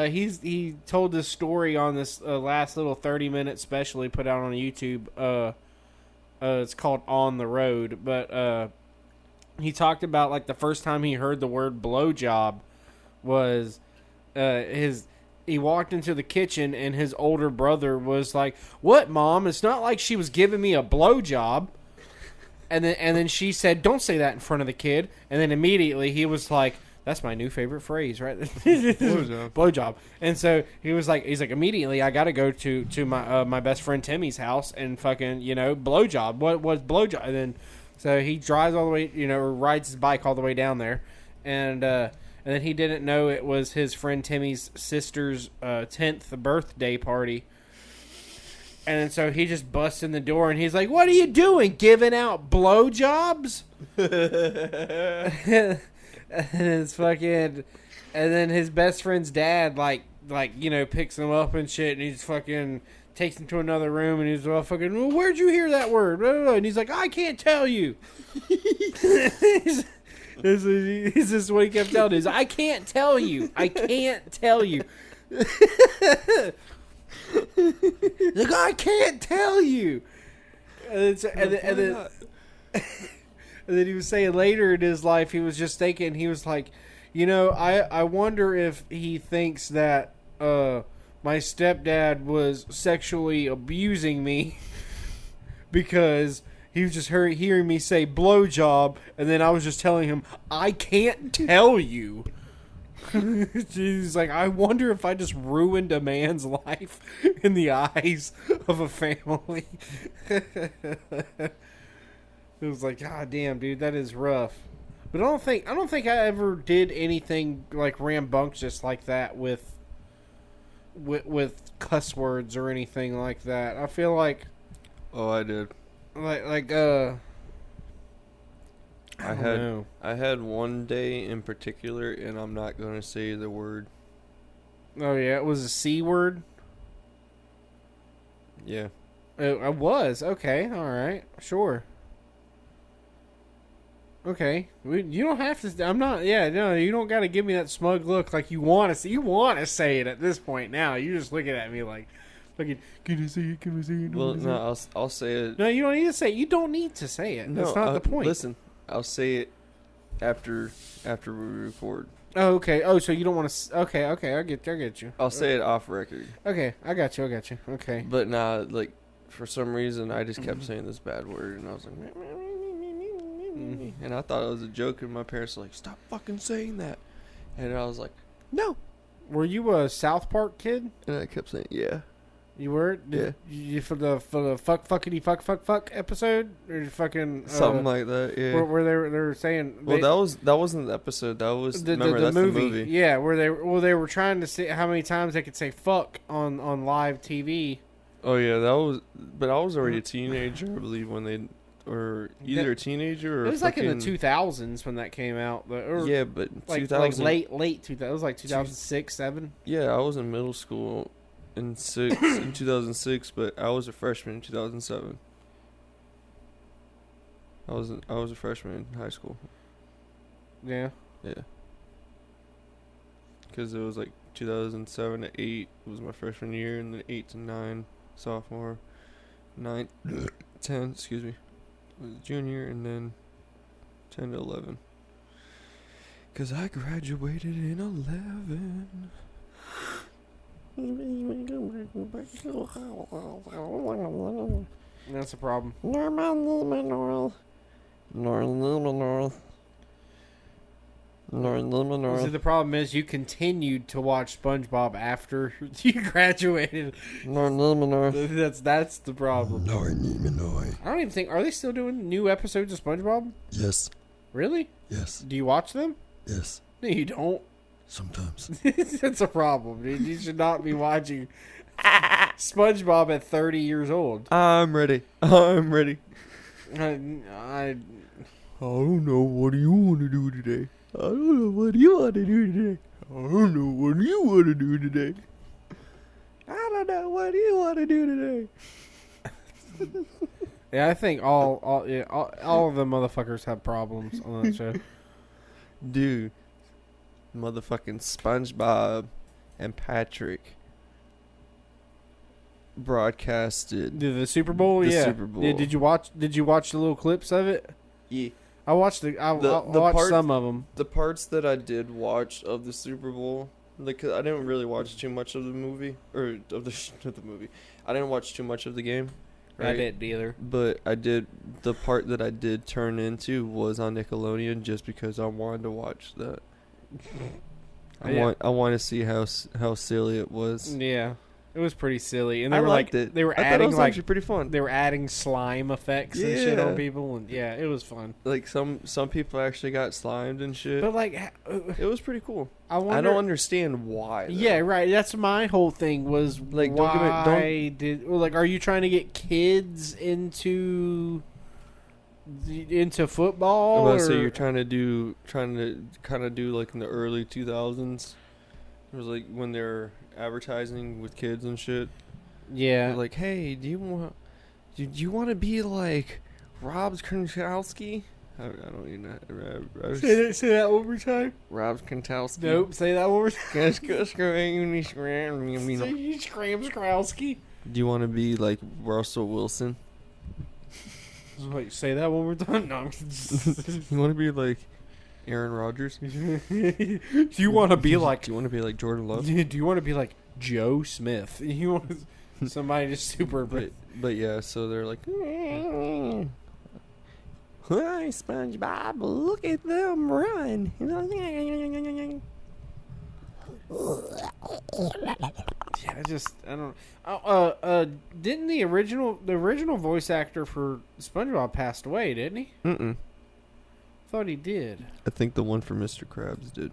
he told this story on this last little 30-minute special he put out on YouTube. It's called On the Road. But he talked about like the first time he heard the word blowjob was he walked into the kitchen and his older brother was like, "What, Mom? It's not like she was giving me a blowjob." And then she said, "Don't say that in front of the kid." And then immediately he was like, "That's my new favorite phrase, right?" Blowjob. Blowjob. And so he's like immediately I got to go to my my best friend Timmy's house and fucking blowjob. What was blowjob? And then so he drives all the way, or rides his bike all the way down there, and then he didn't know it was his friend Timmy's sister's 10th birthday party. And then so he just busts in the door and he's like, "What are you doing? Giving out blowjobs?" And it's fucking, and then his best friend's dad picks him up and shit, and he's fucking takes him to another room and he's all fucking, "Well, where'd you hear that word?" And he's like, "I can't tell you." This is what he kept telling us. "I can't tell you. I can't tell you." Like, "I can't tell you." And then he was saying later in his life, he was just thinking, he was like, I wonder if he thinks that my stepdad was sexually abusing me because he was just hearing me say blowjob, and then I was just telling him, "I can't tell you." He's like, "I wonder if I just ruined a man's life in the eyes of a family." It was like, God damn, dude, that is rough. But I don't think I ever did anything like rambunctious like that with cuss words or anything like that. I feel like oh, I did. I don't know. I had one day in particular, and I'm not gonna say the word. Oh yeah, it was a C word. Yeah. I was okay. All right, sure. Okay, you don't have to. I'm not. Yeah, no, you don't got to give me that smug look like you want to say. You want to say it at this point now. You're just looking at me like, "Fucking, can I say it? Can I say it?" Well, no, I'll say it. No, you don't need to say it. You don't need to say it. That's not the point. Listen, I'll say it after we record. Oh, okay. Oh, so you don't want to. Okay. I get you. I'll say it off record. Okay, I got you. Okay. But nah, like for some reason, I just kept saying this bad word, and I was like, and I thought it was a joke, and my parents were like, "Stop fucking saying that," and I was like, "No." Were you a South Park kid? And I kept saying, "Yeah." You were? You for the fuck episode or fucking Something like that, yeah. Where they were saying. Well, that wasn't the episode. That was the movie. Yeah, where they were trying to see how many times they could say fuck on live TV. Oh yeah, but I was already a teenager, I believe, when they, or either a teenager or It was like in the fucking- 2000s when that came out. Or Yeah, but like 2000. late 2000. It was like 2006, 7. Yeah, I was in middle school in 2006, but I was a freshman in 2007. I was a freshman in high school. Yeah. Yeah. Because it was like 2007 to 8 was my freshman year, and then 8 to 9 sophomore, 9 10 excuse me was junior, and then 10 to 11. Because I graduated in 11. That's a problem. See, the problem is you continued to watch SpongeBob after you graduated. That's the problem. I don't even think, are they still doing new episodes of SpongeBob? Yes, Really? yes, Do you watch them? yes. No, you don't. Sometimes. That's a problem, dude. You should not be watching SpongeBob at 30 years old. I'm ready. I don't know. What do you want to do today? I don't know. What do you want to do today? I don't know. What do you want to do today? I don't know. What do you want to do today? yeah, I think all of the motherfuckers have problems on that show. Dude, motherfucking SpongeBob and Patrick broadcasted. The Super Bowl, The yeah. Super Bowl. Did you watch the little clips of it? Yeah. I watched I watched part- some of them. The parts that I did watch of the Super Bowl, like, 'cause I didn't really watch too much of the movie, or of the movie. I didn't watch too much of the game. I Right? didn't either. But I did. The part that I did turn into was on Nickelodeon, just because I wanted to watch that. Yeah. I want to see how silly it was. Yeah, it was pretty silly, and they I were liked like it. they were I thought it adding was like actually pretty fun. they were adding slime effects and shit Yeah. on people, and yeah, it was fun. Like some people actually got slimed and shit. But like, It was pretty cool. I wonder. I don't understand why. though. Yeah, right. That's my whole thing was Like, don't why get did like are you trying to get kids into football? I was about to say or- you're trying to kind of do like in the early 2000s. It was like when they're advertising with kids and shit. yeah, They're like, hey, do you want to be like Rob Gronkowski? I don't even know. say that one more time. Rob Gronkowski. Nope, say that one more time. Do Say you Scram Skrowski. you want to be like Russell Wilson? Wait, say that one more time. No, I'm You want to be like Aaron Rodgers? do you want to be like? Do you want to be like Jordan Love? Do you want to be like Joe Smith? You want somebody just super? But yeah, so they're like, hi SpongeBob, look at them run. Yeah, I don't. Didn't the original voice actor for SpongeBob passed away? Didn't he? Mm-mm. Thought he did. I think the one for Mr. Krabs did.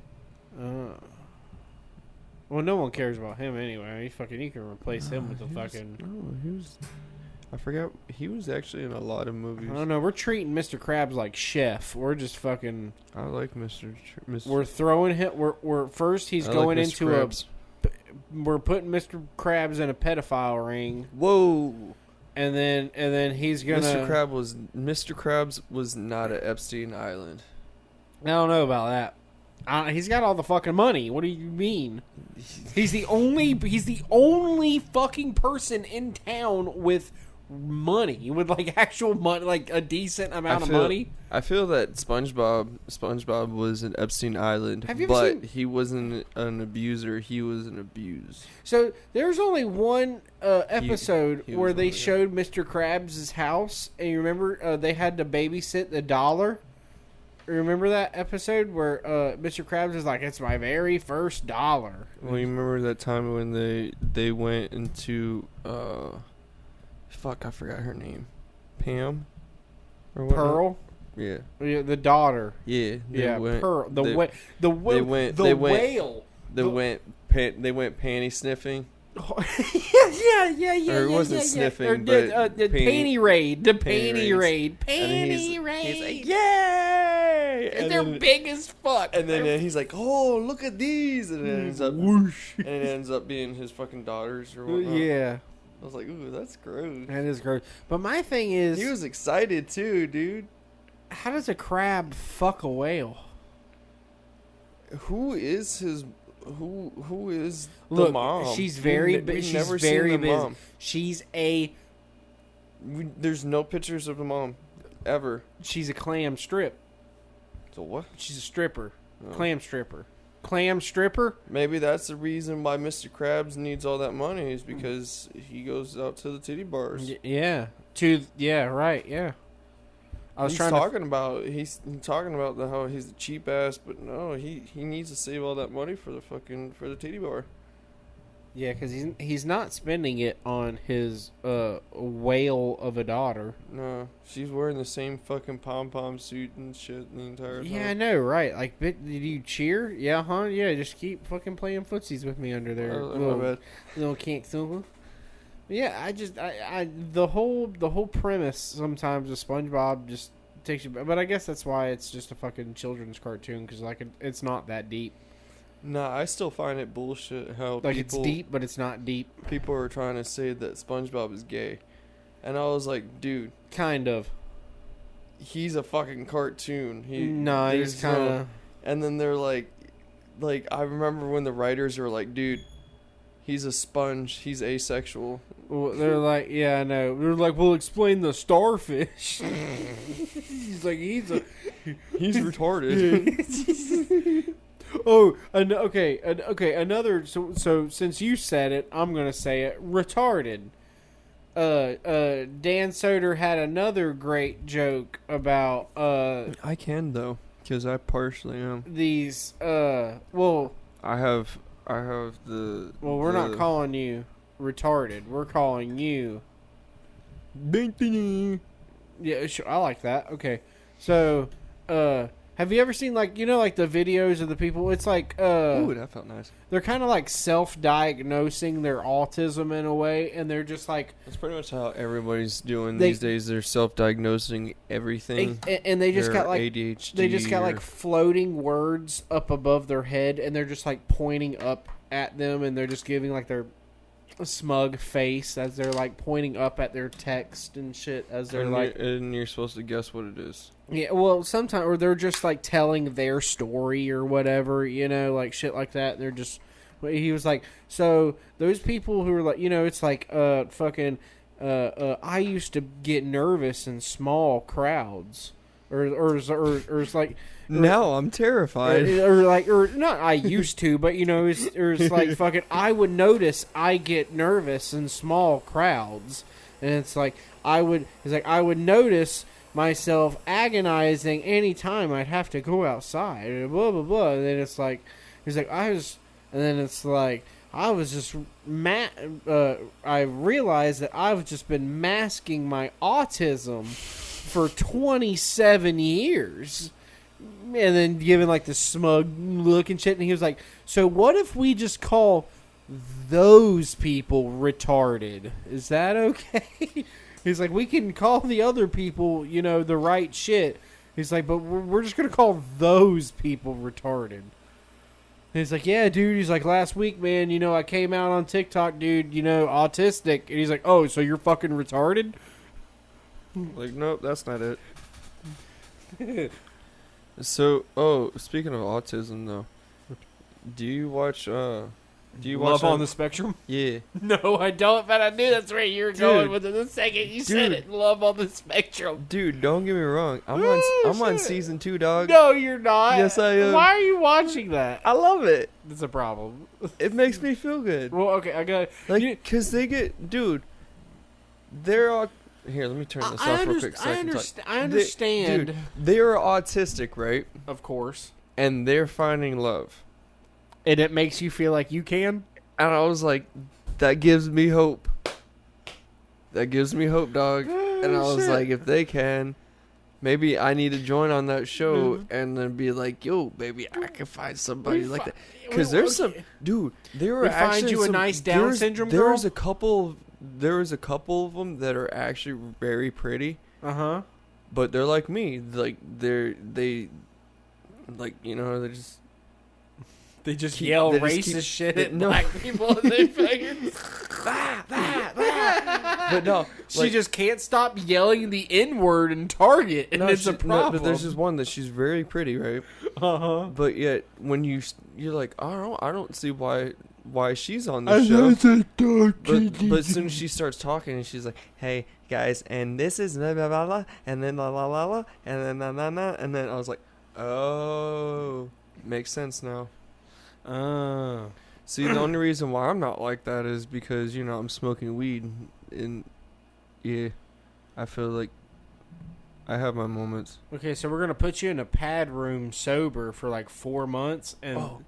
Well, no one cares about him anyway. You can replace him with the He was- fucking. No, he was. I forgot. He was actually in a lot of movies. I don't know. We're treating Mr. Krabs like chef. We're just fucking. I like Mr. We're throwing him. We're first. He's I going like Mr. into Krabs. We're putting Mr. Krabs in a pedophile ring, Whoa. and then he's gonna. Mr. Krabs was not at Epstein Island. I don't know about that. He's got all the fucking money. What do you mean? He's the only fucking person in town with money, with like actual money, like a decent amount of money. I feel that SpongeBob was in Epstein Island, Have you ever but seen- he wasn't an abuser. He was an abused. So there's only one episode he where was they on there. showed Mr. Krabs' house, and you remember they had to babysit the dollar. Remember that episode where Mr. Krabs is like, "It's my very first dollar." Well, you remember that time when they went into fuck, I forgot her name, Pam, or whatnot? Pearl, Yeah, yeah, the daughter, yeah, yeah, Pearl, the they- whale, they went- the they went- whale. They The- went panty sniffing. yeah. Or it wasn't sniffing, Or but the panty- panty raid, the panty panty raid, And panty raid. he's like, yay! And they're big as fuck. And then he's like, oh, look at these, and it ends up, whoosh. and it ends up being his fucking daughters or whatnot. Yeah, I was like, ooh, that's gross. that is gross. But my thing is, He was excited too, dude. how does a crab fuck a whale? Who is his? Who is the Look, mom? she's very, We've she's never very seen the busy. mom. She's a, There's no pictures of the mom, ever. she's a clam strip. So what? She's a stripper, Oh. clam stripper, clam stripper. Maybe that's the reason why Mr. Krabs needs all that money is because he goes out to the titty bars. Yeah, right, yeah. I was He's trying talking about how he's a cheap ass, but no, he needs to save all that money for the titty bar. yeah, because he's not spending it on his whale of a daughter. No, she's wearing the same fucking pom pom suit and shit the entire time. Yeah, I know, right? Like, did you cheer? Yeah, huh? Yeah, just keep fucking playing footsies with me under there, Oh, my bad. little can't silver. Yeah, I the whole premise sometimes of SpongeBob just takes you. But I guess that's why it's just a fucking children's cartoon because like it's not that deep. Nah, I still find it bullshit how Like people it's deep, but it's not deep. people are trying to say that SpongeBob is gay, and I was like, dude, Kind of. he's a fucking cartoon. Nah, he's there's kind no- of. And then they're like I remember when the writers were like, dude, he's a sponge. He's asexual. Well, they're like, yeah, I know. They're like, we'll explain the starfish. He's like, he's a. He's retarded. Oh, okay. Another. So since you said it, I'm gonna say it. Retarded. Dan Soder had another great joke about I can though, because I partially am. these. Well, I have the. we're not calling you retarded. We're calling you. Yeah, sure, I like that. Okay, so have you ever seen like like the videos of the people? It's like Ooh, that felt nice. they're kind of like self-diagnosing their autism in a way, and they're just like That's pretty much how everybody's doing They- these days. They're self-diagnosing everything. and they just Their got like ADHD. they just got or- like floating words up above their head, and they're just like pointing up at them, and they're just giving like their smug face as they're like pointing up at their text and shit as they're and like you're supposed to guess what it is. yeah, well, sometimes, or they're just like telling their story or whatever, like shit like that. They're just, he was like, so those people who are like, it's like, fucking, I used to get nervous in small crowds, or it's like, Now I'm terrified. or not. I used to, but it's like fucking. I would notice I get nervous in small crowds, and it's like I would notice myself agonizing any time I'd have to go outside. And blah blah blah. And then it's like he's like I was, and then it's like I was just I realized that I've just been masking my autism for 27 years. And then giving like the smug look and shit, and he was like, "So what if we just call those people retarded? Is that okay?" He's like, "We can call the other people, the right shit." He's like, "But we're just gonna call those people retarded." And he's like, "Yeah, dude." He's like, "Last week, man, I came out on TikTok, dude, autistic." And he's like, "Oh, so you're fucking retarded?" Like, nope, that's not it. So, speaking of autism, though, do you watch? Love on the Spectrum? Yeah. No, I don't, but I knew that's where you were going with it the second you said it. Love on the Spectrum. Dude, don't get me wrong. I'm on season 2, dog. No, you're not. Yes, I am. Why are you watching that? I love it. That's a problem. It makes me feel good. Well, okay, I got Like, cause they get, dude. They're all. Here, let me turn this off real quick. So I understand. Dude, they are autistic, right? Of course. And they're finding love. And it makes you feel like you can? And I was like, that gives me hope. That gives me hope, dog. And I was shit. like, if they can, maybe I need to join on that show and then be like, yo, maybe I can find somebody like that. Because there's some, dude. There are We actually find you a some, nice Down syndrome There's girl? a couple. There's a couple of them that are actually very pretty, Uh-huh. but they're like me. Like they, like they just. They just Keep- yell they just racist keep- shit they- at no. black people and they fucking... But no, She like, just can't stop yelling the N-word in Target, and no, it's a no, problem. but there's this one that she's very pretty, right? Uh-huh. But yet when you're like, I don't see why she's on the show. But as soon as she starts talking and she's like, hey guys, and this is blah blah blah, blah and then la la la la, and then na na na, and then I was like, oh, makes sense now. See, the only reason why I'm not like that is because I'm smoking weed, and yeah, I feel like I have my moments. Okay, so we're going to put you in a pad room sober for like 4 months, and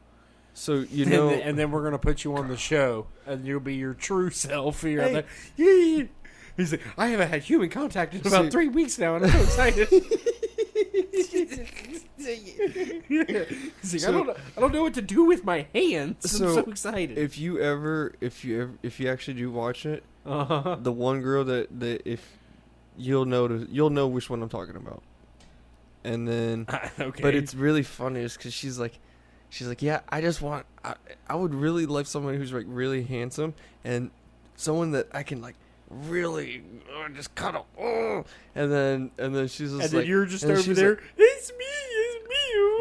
So and then we're going to put you on the show, and you'll be your true self. You're Hey. like, yeah. He's like, I haven't had human contact in about See- 3 weeks now, and I'm so excited. He's like, I don't know what to do with my hands. So, I'm so excited. if you actually do watch it, Uh-huh. the one girl that if you'll know which one I'm talking about, and then Okay. but it's really funny is because she's like yeah, I would really like someone who's like really handsome and someone that I can like really just kind of and then she's just and then like you're just and over she's there. like, It's me.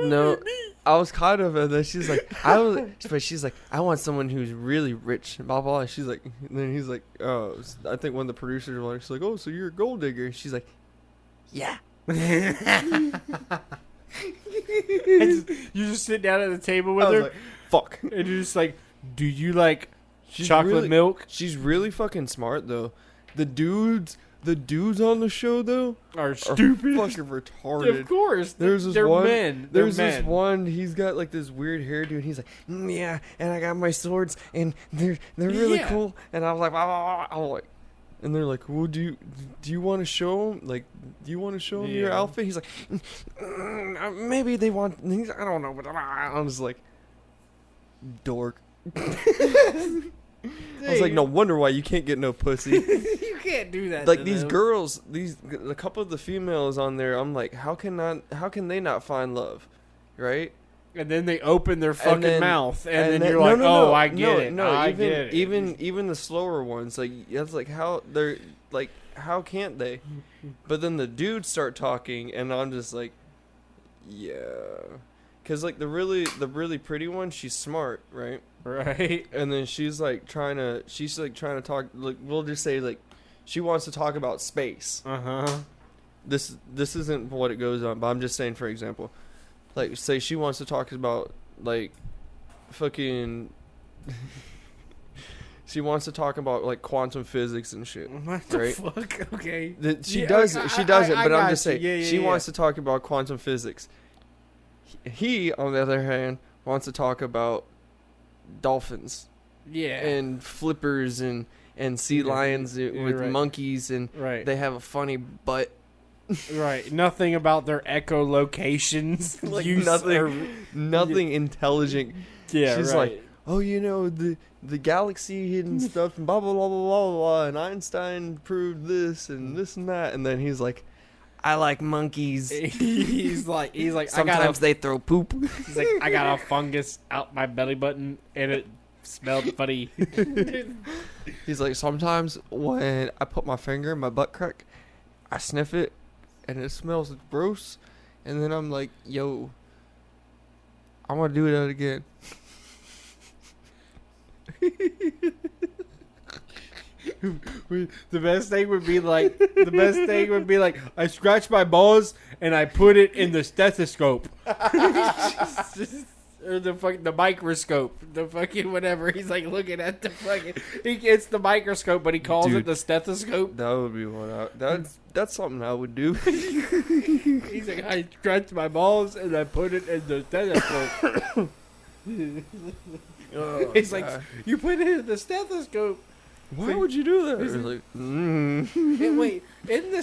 No. Me. I was kind of, and then she's like, but she's like, I want someone who's really rich, blah, blah, and she's like, and then he's like, oh, I think one of the producers was like, she's like, oh, so you're a gold digger, and she's like, yeah. You just sit down at the table with I was her, like, fuck. and you're just like, do you like She's chocolate really- milk? She's really fucking smart, though. The dudes on the show, though, Are are stupid. fucking retarded. Of course. There's this they're one- men. They're There's men. this one. He's got like this weird hairdo, and he's like, yeah, and I got my swords, and they're really Yeah. cool. And I was like, I'm like, and they're like, well, do you want to show them? Like, do you want to show them your Yeah. outfit? He's like, maybe they want. I don't know, but I was like, dork. I was like, no wonder why you can't get no pussy. You can't do that. Like to these them. girls, a couple of the females on there, I'm like, how can they not find love, right? And then they open their fucking then- mouth, and then then- you're like, no, oh, I get it. No, I even get it. even the slower ones, like it's like how they're like how can't they? But then the dudes start talking, and I'm just like, yeah, because like the really pretty one, she's smart, right? Right. And then she's like trying to talk, like we'll just say like she wants to talk about space. Uh-huh. This isn't what it goes on, but I'm just saying for example, like say she wants to talk about like fucking she wants to talk about like quantum physics and shit. What the Right. fuck? Okay. She Yeah, does okay, she does it, I but I'm got just you. saying Yeah, she yeah. wants to talk about quantum physics. He on the other hand wants to talk about dolphins Yeah. and flippers and sea Yeah, lions yeah, with right. monkeys and right. they have a funny butt. Right. Nothing about their echolocations. Like use nothing- or- Nothing intelligent. yeah. She's right. like, oh, the galaxy and stuff and blah blah blah blah blah blah, and Einstein proved this and this and that, and then he's like, I like monkeys. he's like, Sometimes they throw poop. He's like, I got a fungus out my belly button, and it smelled funny. He's like, sometimes when I put my finger in my butt crack, I sniff it, and it smells gross, and then I'm like, yo, I want to do that again. The best thing would be like, I scratch my balls and I put it in the stethoscope. Or the microscope, the fucking whatever. He's like looking at the fucking. He gets the microscope, but he calls Dude. it the stethoscope. That would be what that's something I would do. He's like, I scratch my balls and I put it in the stethoscope. Oh, He's like, God. you put it in the stethoscope. Why would you do that? He's It's like, Hey, wait, in the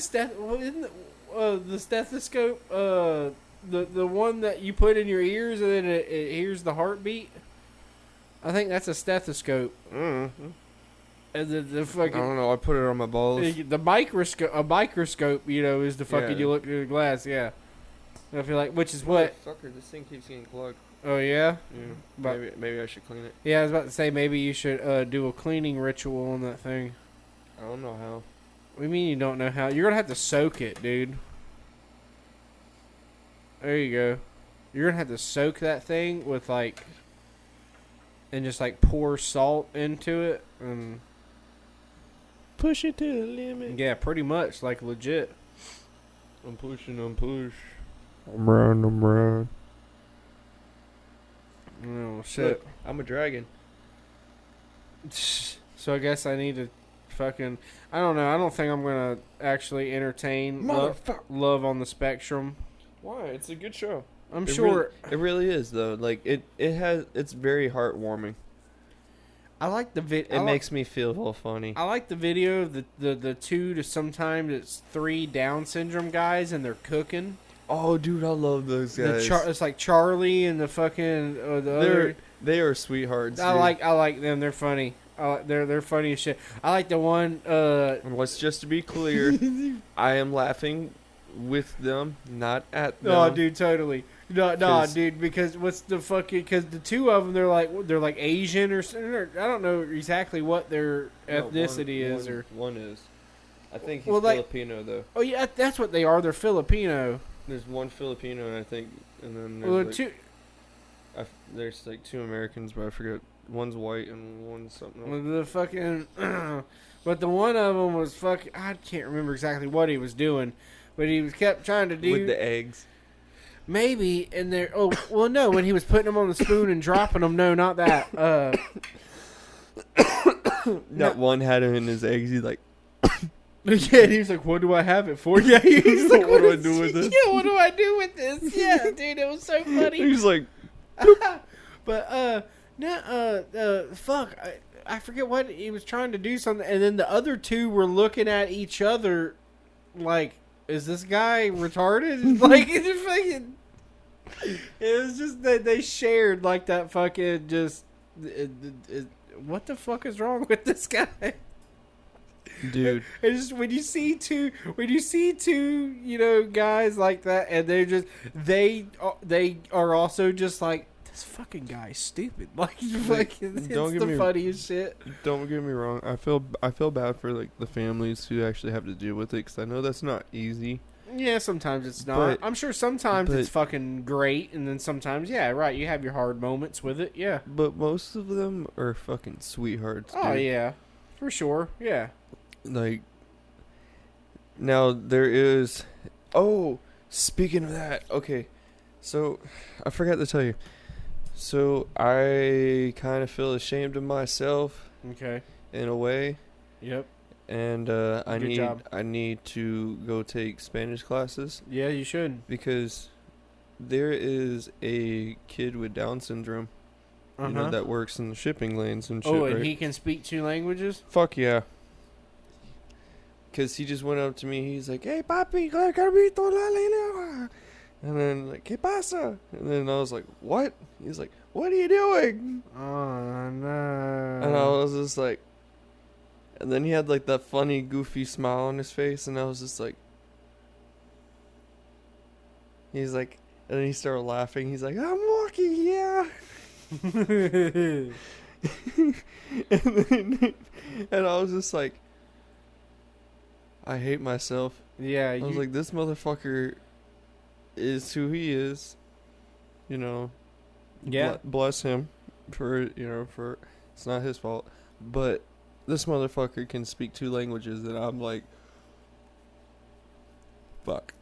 the stethoscope, the one that you put in your ears and then it hears the heartbeat. I think that's a stethoscope. Mm-hmm. And the I fucking don't know. I put it on my balls. the microscope, a microscope, you know, is the fucking Yeah. you look through the glass. Yeah, I feel like which is what. Fucker, this thing keeps getting clogged. Oh yeah, Yeah. But- Maybe I should clean it. yeah. I was about to say maybe you should do a cleaning ritual on that thing. I don't know how. What do you mean you don't know how? You're gonna have to soak it, dude. There you go. You're gonna have to soak that thing with like, and just like pour salt into it, and Push it to the limit. yeah, pretty much like legit. I'm pushing. I'm round. Oh shit. Look, I'm a dragon. So I guess I need to fucking. I don't know. I don't think I'm gonna actually entertain Motherfucker. Love on the Spectrum. Why? It's a good show. I'm It sure. It really is though. Like it's very heartwarming. I like the It makes me feel all funny. I like the video of the 2 to sometimes it's 3 Down syndrome guys and they're cooking. Oh, dude, I love those guys. It's like Charlie and the fucking the other. They are sweethearts. I dude. like them. They're funny. They're funny as shit. I like the one. And let's just to be clear, I am laughing with them, not at them. Oh, dude, totally. No, 'Cause- dude. Because what's the fucking? Because the 2 of them, they're like Asian or I don't know exactly what their No, ethnicity is or. one is. I think he's Well, like- Filipino though. Oh yeah, that's what they are. They're Filipino. There's one Filipino, and I think, and then Well, there's, like, there's like 2 Americans, but I forget. One's white and one's something else. The fucking, but the one of them was fucking. I can't remember exactly what he was doing, but he was kept trying to do With the eggs. maybe. And there, oh well, no, when he was putting them on the spoon and dropping them. No, not that. That one had him in his eggs. He's like, Yeah, and he was like, "What do I have it for?" Yeah, he's like, What do I is- do with this? Yeah, what do I do with this? Yeah, dude, it was so funny. he's like, But fuck, I forget what he was trying to do something, and then the other 2 were looking at each other, like, is this guy retarded? Like, it's fucking. It was just that they shared like that fucking just. What the fuck is wrong with this guy? dude. It's just when you see two, you know, guys like that, and they are also just like, this fucking guy's stupid. Like, fucking, don't it's get the me- funniest shit. Don't get me wrong. I feel bad for like the families who actually have to deal with it, because I know that's not easy. Yeah, sometimes it's not. But- I'm sure sometimes but- it's fucking great, and then sometimes, yeah, right, you have your hard moments with it. Yeah. But most of them are fucking sweethearts. Oh dude. yeah, for sure. Yeah. Like, now there is. Oh, speaking of that, okay. So, I forgot to tell you. So, I kind of feel ashamed of myself Okay. in a way, Yep. and I Good job. need to go take Spanish classes, Yeah, you should. because there is a kid with Down syndrome, you know, that works in the shipping lanes and shit. Oh, and right? he can speak 2 languages. Fuck yeah. Because he just went up to me. He's like, "Hey, papi, carabito la lengua." And then, like, "¿Qué pasa?" And then I was like, "What?" He's like, "What are you doing?" Oh no. And I was just like, and then he had like that funny, goofy smile on his face. And I was just like, he's like, and then he started laughing. He's like, "I'm walking, yeah." and I was just like, I hate myself. Yeah, I was like, this motherfucker is who he is. You know. yeah. Bless him for, for it's not his fault. But this motherfucker can speak 2 languages, and I'm like, fuck.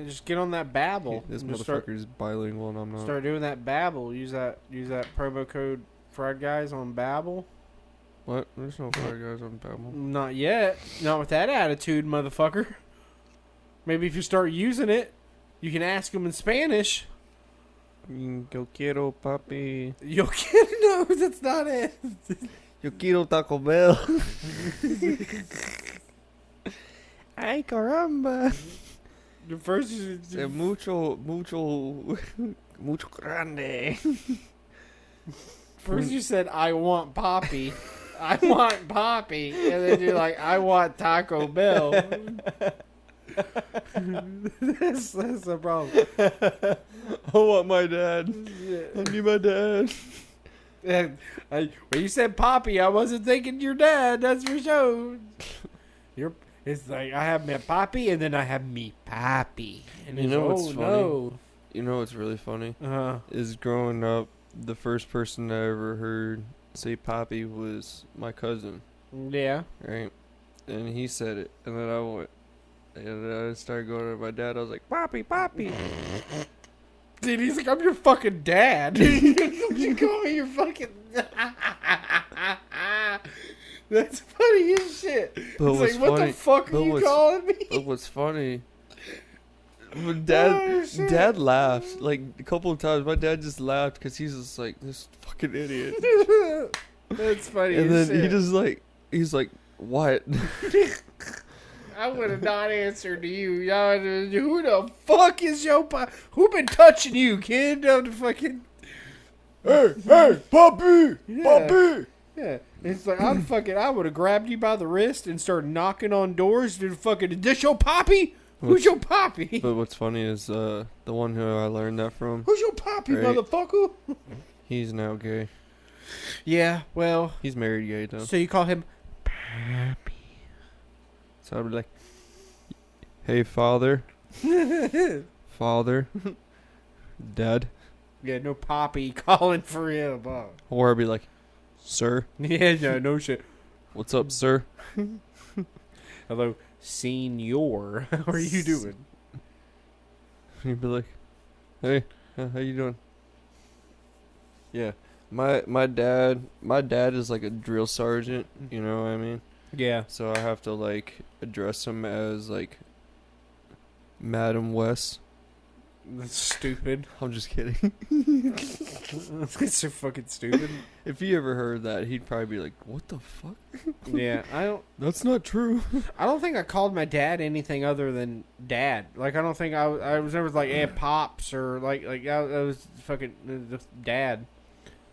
Just get on that Babbel. This Just motherfucker's bilingual, and I'm not. start doing that Babbel. Use that promo code Fried Guys on Babbel. What? There's no fire guys on Babbel. Not yet. Not with that attitude, motherfucker. Maybe if you start using it, you can ask them in Spanish. Yo quiero, papi. Yo quiero. No, that's not it. Yo quiero Taco Bell. Ay, caramba. First, mucho, mucho, mucho grande. first you said, I want Poppy. I want Poppy. And then you're like, I want Taco Bell. that's the problem. I want my dad. I need my dad. And when you said Poppy, I wasn't thinking your dad. That's for sure. It's like I have my Poppy, and then I have me Pappy. And You it's, know oh what's funny? no. You know what's really funny? Uh, Is growing up, the first person I ever heard say Poppy was my cousin, yeah. right? And he said it, and then I went, and then I started going to my dad. I was like, Poppy, Poppy. Dude, he's like, I'm your fucking dad. You call me your fucking. That's funny as shit. But It's what's like, what funny- the fuck are but you what's- calling me? But what's funny? When Oh, dad, shit. dad laughed like a couple of times. My dad just laughed because he's just like this fucking idiot. That's funny And as then shit. he just like he's like, what? I would have not answered to you. Y'all, who the fuck is your who been touching you, kid? I'm the fucking. Hey, Poppy, Yeah. Poppy. Yeah, it's like I would have grabbed you by the wrist and started knocking on doors. Dude, fucking, is this your Poppy? Who's your Poppy? But what's funny is the one who I learned that from. Who's your Poppy, Right. motherfucker? He's now gay. Yeah, well, He's married gay though. so you call him So I'd be like, hey, father, father, dad. Yeah, no Poppy calling for him. Or I'd be like, sir, Yeah, no shit. what's up, sir? Hello, senor. How are you doing? He'd be like, hey, how you doing? Yeah, my dad is like a drill sergeant. You know what I mean? Yeah. So I have to like address him as like Madam West. That's stupid. I'm just kidding. That's so fucking stupid. If he ever heard that, he'd probably be like, "What the fuck? Yeah, That's not true." I don't think I called my dad anything other than dad. Like, I don't think I was never like, pops or like I was fucking just dad.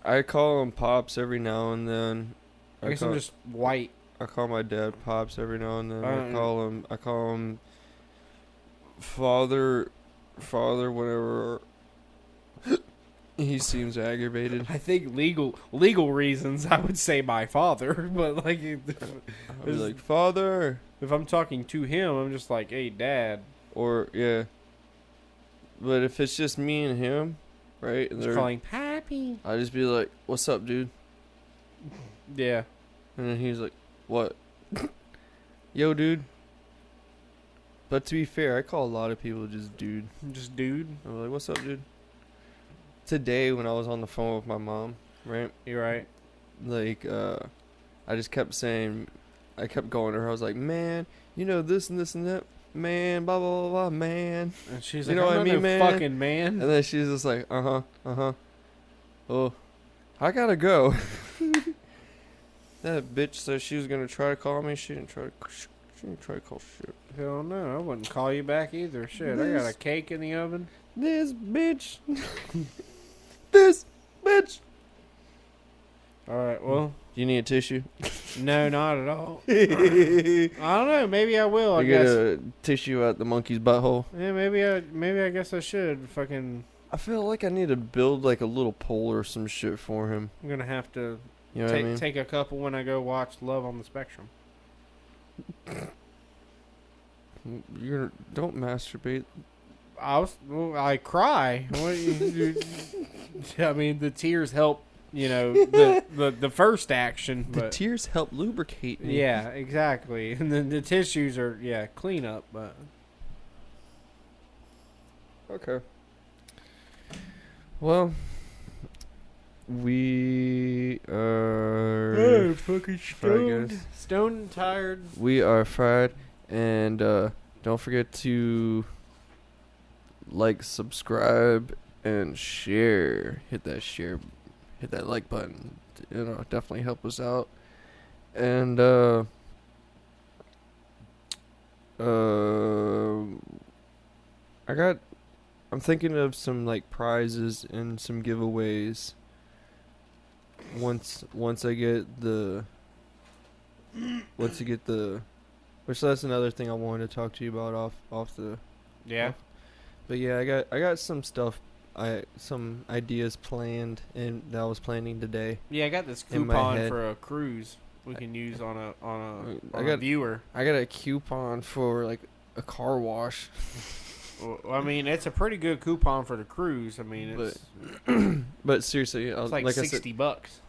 I call him Pops every now and then. I guess I'm just white. I call my dad Pops every now and then. Uh, I call him Father whenever he seems aggravated. I think legal reasons I would say my father, but like I'll be like, Father, if I'm talking to him, I'm just like, hey, dad. or yeah. But if it's just me and him, right? And Just calling Pappy. I just be like, "What's up, dude?" Yeah. And then he's like, "What?" Yo, dude. But to be fair, I call a lot of people just dude. Just dude. I'm like, "What's up, dude?" Today, when I was on the phone with my mom, right? You're right. Like, I just kept saying, I kept going to her. I was like, "Man, you know this and this and that, man, blah blah blah, blah, man." And she's You like, know I'm what I not mean, no man? fucking man. And then she's just like, "Oh, I gotta go." That bitch said she was gonna try to call me. She didn't try to call shit. Hell no, I wouldn't call you back either. Shit, I got a cake in the oven. This bitch. This bitch. All right, well, Do you need a tissue? no, not at all. I don't know. Maybe I will. I You get guess. a tissue out the monkey's butthole. Yeah, maybe I guess I should. Fucking, I feel like I need to build like a little pole or some shit for him. I'm gonna have to You know what I mean? take a couple when I go watch Love on the Spectrum. Don't masturbate. I cry. I mean, the tears help. You know, the first action. The But tears help lubricate me. yeah, exactly. And then the tissues are cleanup. But Okay. Well, we are fucking fried, guys. stoned and tired. We are fried, and don't forget to like, subscribe, and share. Hit that like button. You know, definitely help us out. And I'm thinking of some like prizes and some giveaways. Once I get the which that's another thing I wanted to talk to you about off the. Yeah. But yeah, I got some stuff, some ideas planned and that I was planning today. Yeah, I got this In my coupon head. for a cruise we can use on a got- viewer. I got a coupon for like a car wash. Well, I mean, it's a pretty good coupon for the cruise. I mean, it's But seriously, it's like I $60.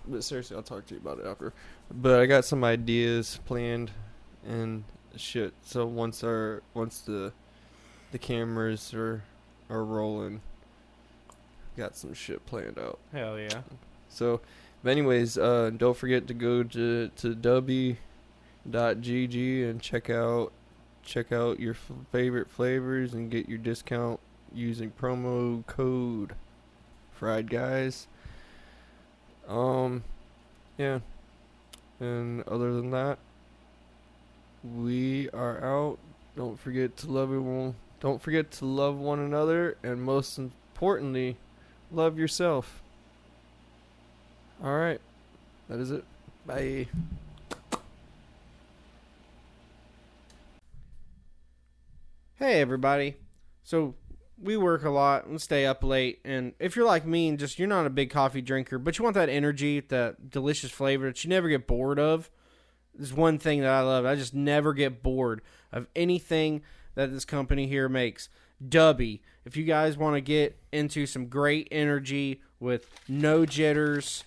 but seriously, I'll talk to you about it after. But I got some ideas planned and shit. So once the cameras are rolling, got some shit planned out. Hell yeah. So, but anyways, don't forget to go to w.gg and check out your favorite flavors and get your discount using promo code Fried Guys. Yeah. And other than that, we are out. Don't forget to love everyone. Don't forget to love one another, and most importantly, love yourself. All right. That is it. Bye. Hey everybody. So we work a lot and stay up late, and if you're like me and just you're not a big coffee drinker, but you want that energy, that delicious flavor that you never get bored of, there's one thing that I love. I just never get bored of anything that this company here makes. Dubby. If you guys want to get into some great energy with no jitters,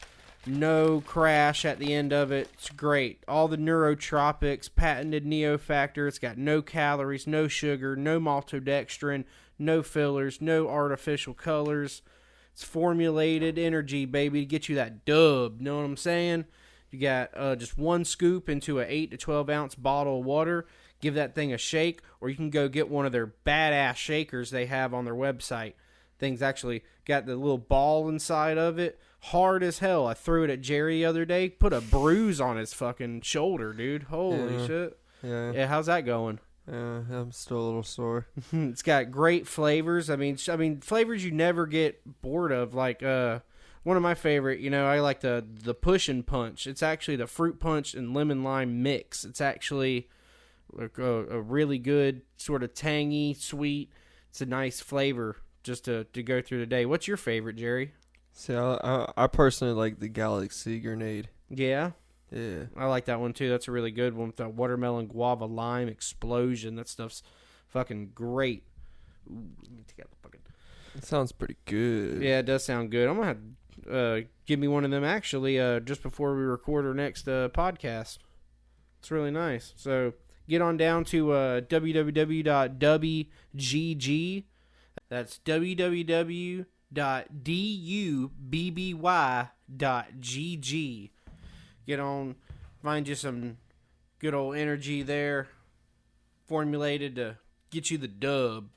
no crash at the end of it, it's great. All the neurotropics, patented NeoFactor. It's got no calories, no sugar, no maltodextrin, no fillers, no artificial colors. It's formulated energy, baby, to get you that dub. Know what I'm saying? You got just one scoop into an 8 to 12 ounce bottle of water. Give that thing a shake, or you can go get one of their badass shakers they have on their website. Thing's actually got the little ball inside of it. Hard as hell. I threw it at Jerry the other day. Put a bruise on his fucking shoulder, dude. Holy Yeah. shit. Yeah. Yeah, how's that going? Yeah, I'm still a little sore. It's got great flavors. I mean, flavors you never get bored of. Like one of my favorite, I like the Push and Punch. It's actually the fruit punch and lemon lime mix. It's actually like a really good sort of tangy, sweet. It's a nice flavor just to go through the day. What's your favorite, Jerry? See, I personally like the Galaxy Grenade. Yeah, Yeah. I like that one too. That's a really good one with that watermelon guava lime explosion. That stuff's fucking great. Ooh, let me take out the fucking. It sounds pretty good. Yeah, it does sound good. I'm gonna have give me one of them actually just before we record our next podcast. It's really nice. So get on down to www.dubby.gg. That's www.dubby.gg. Get on, find you some good old energy there, formulated to get you the dub.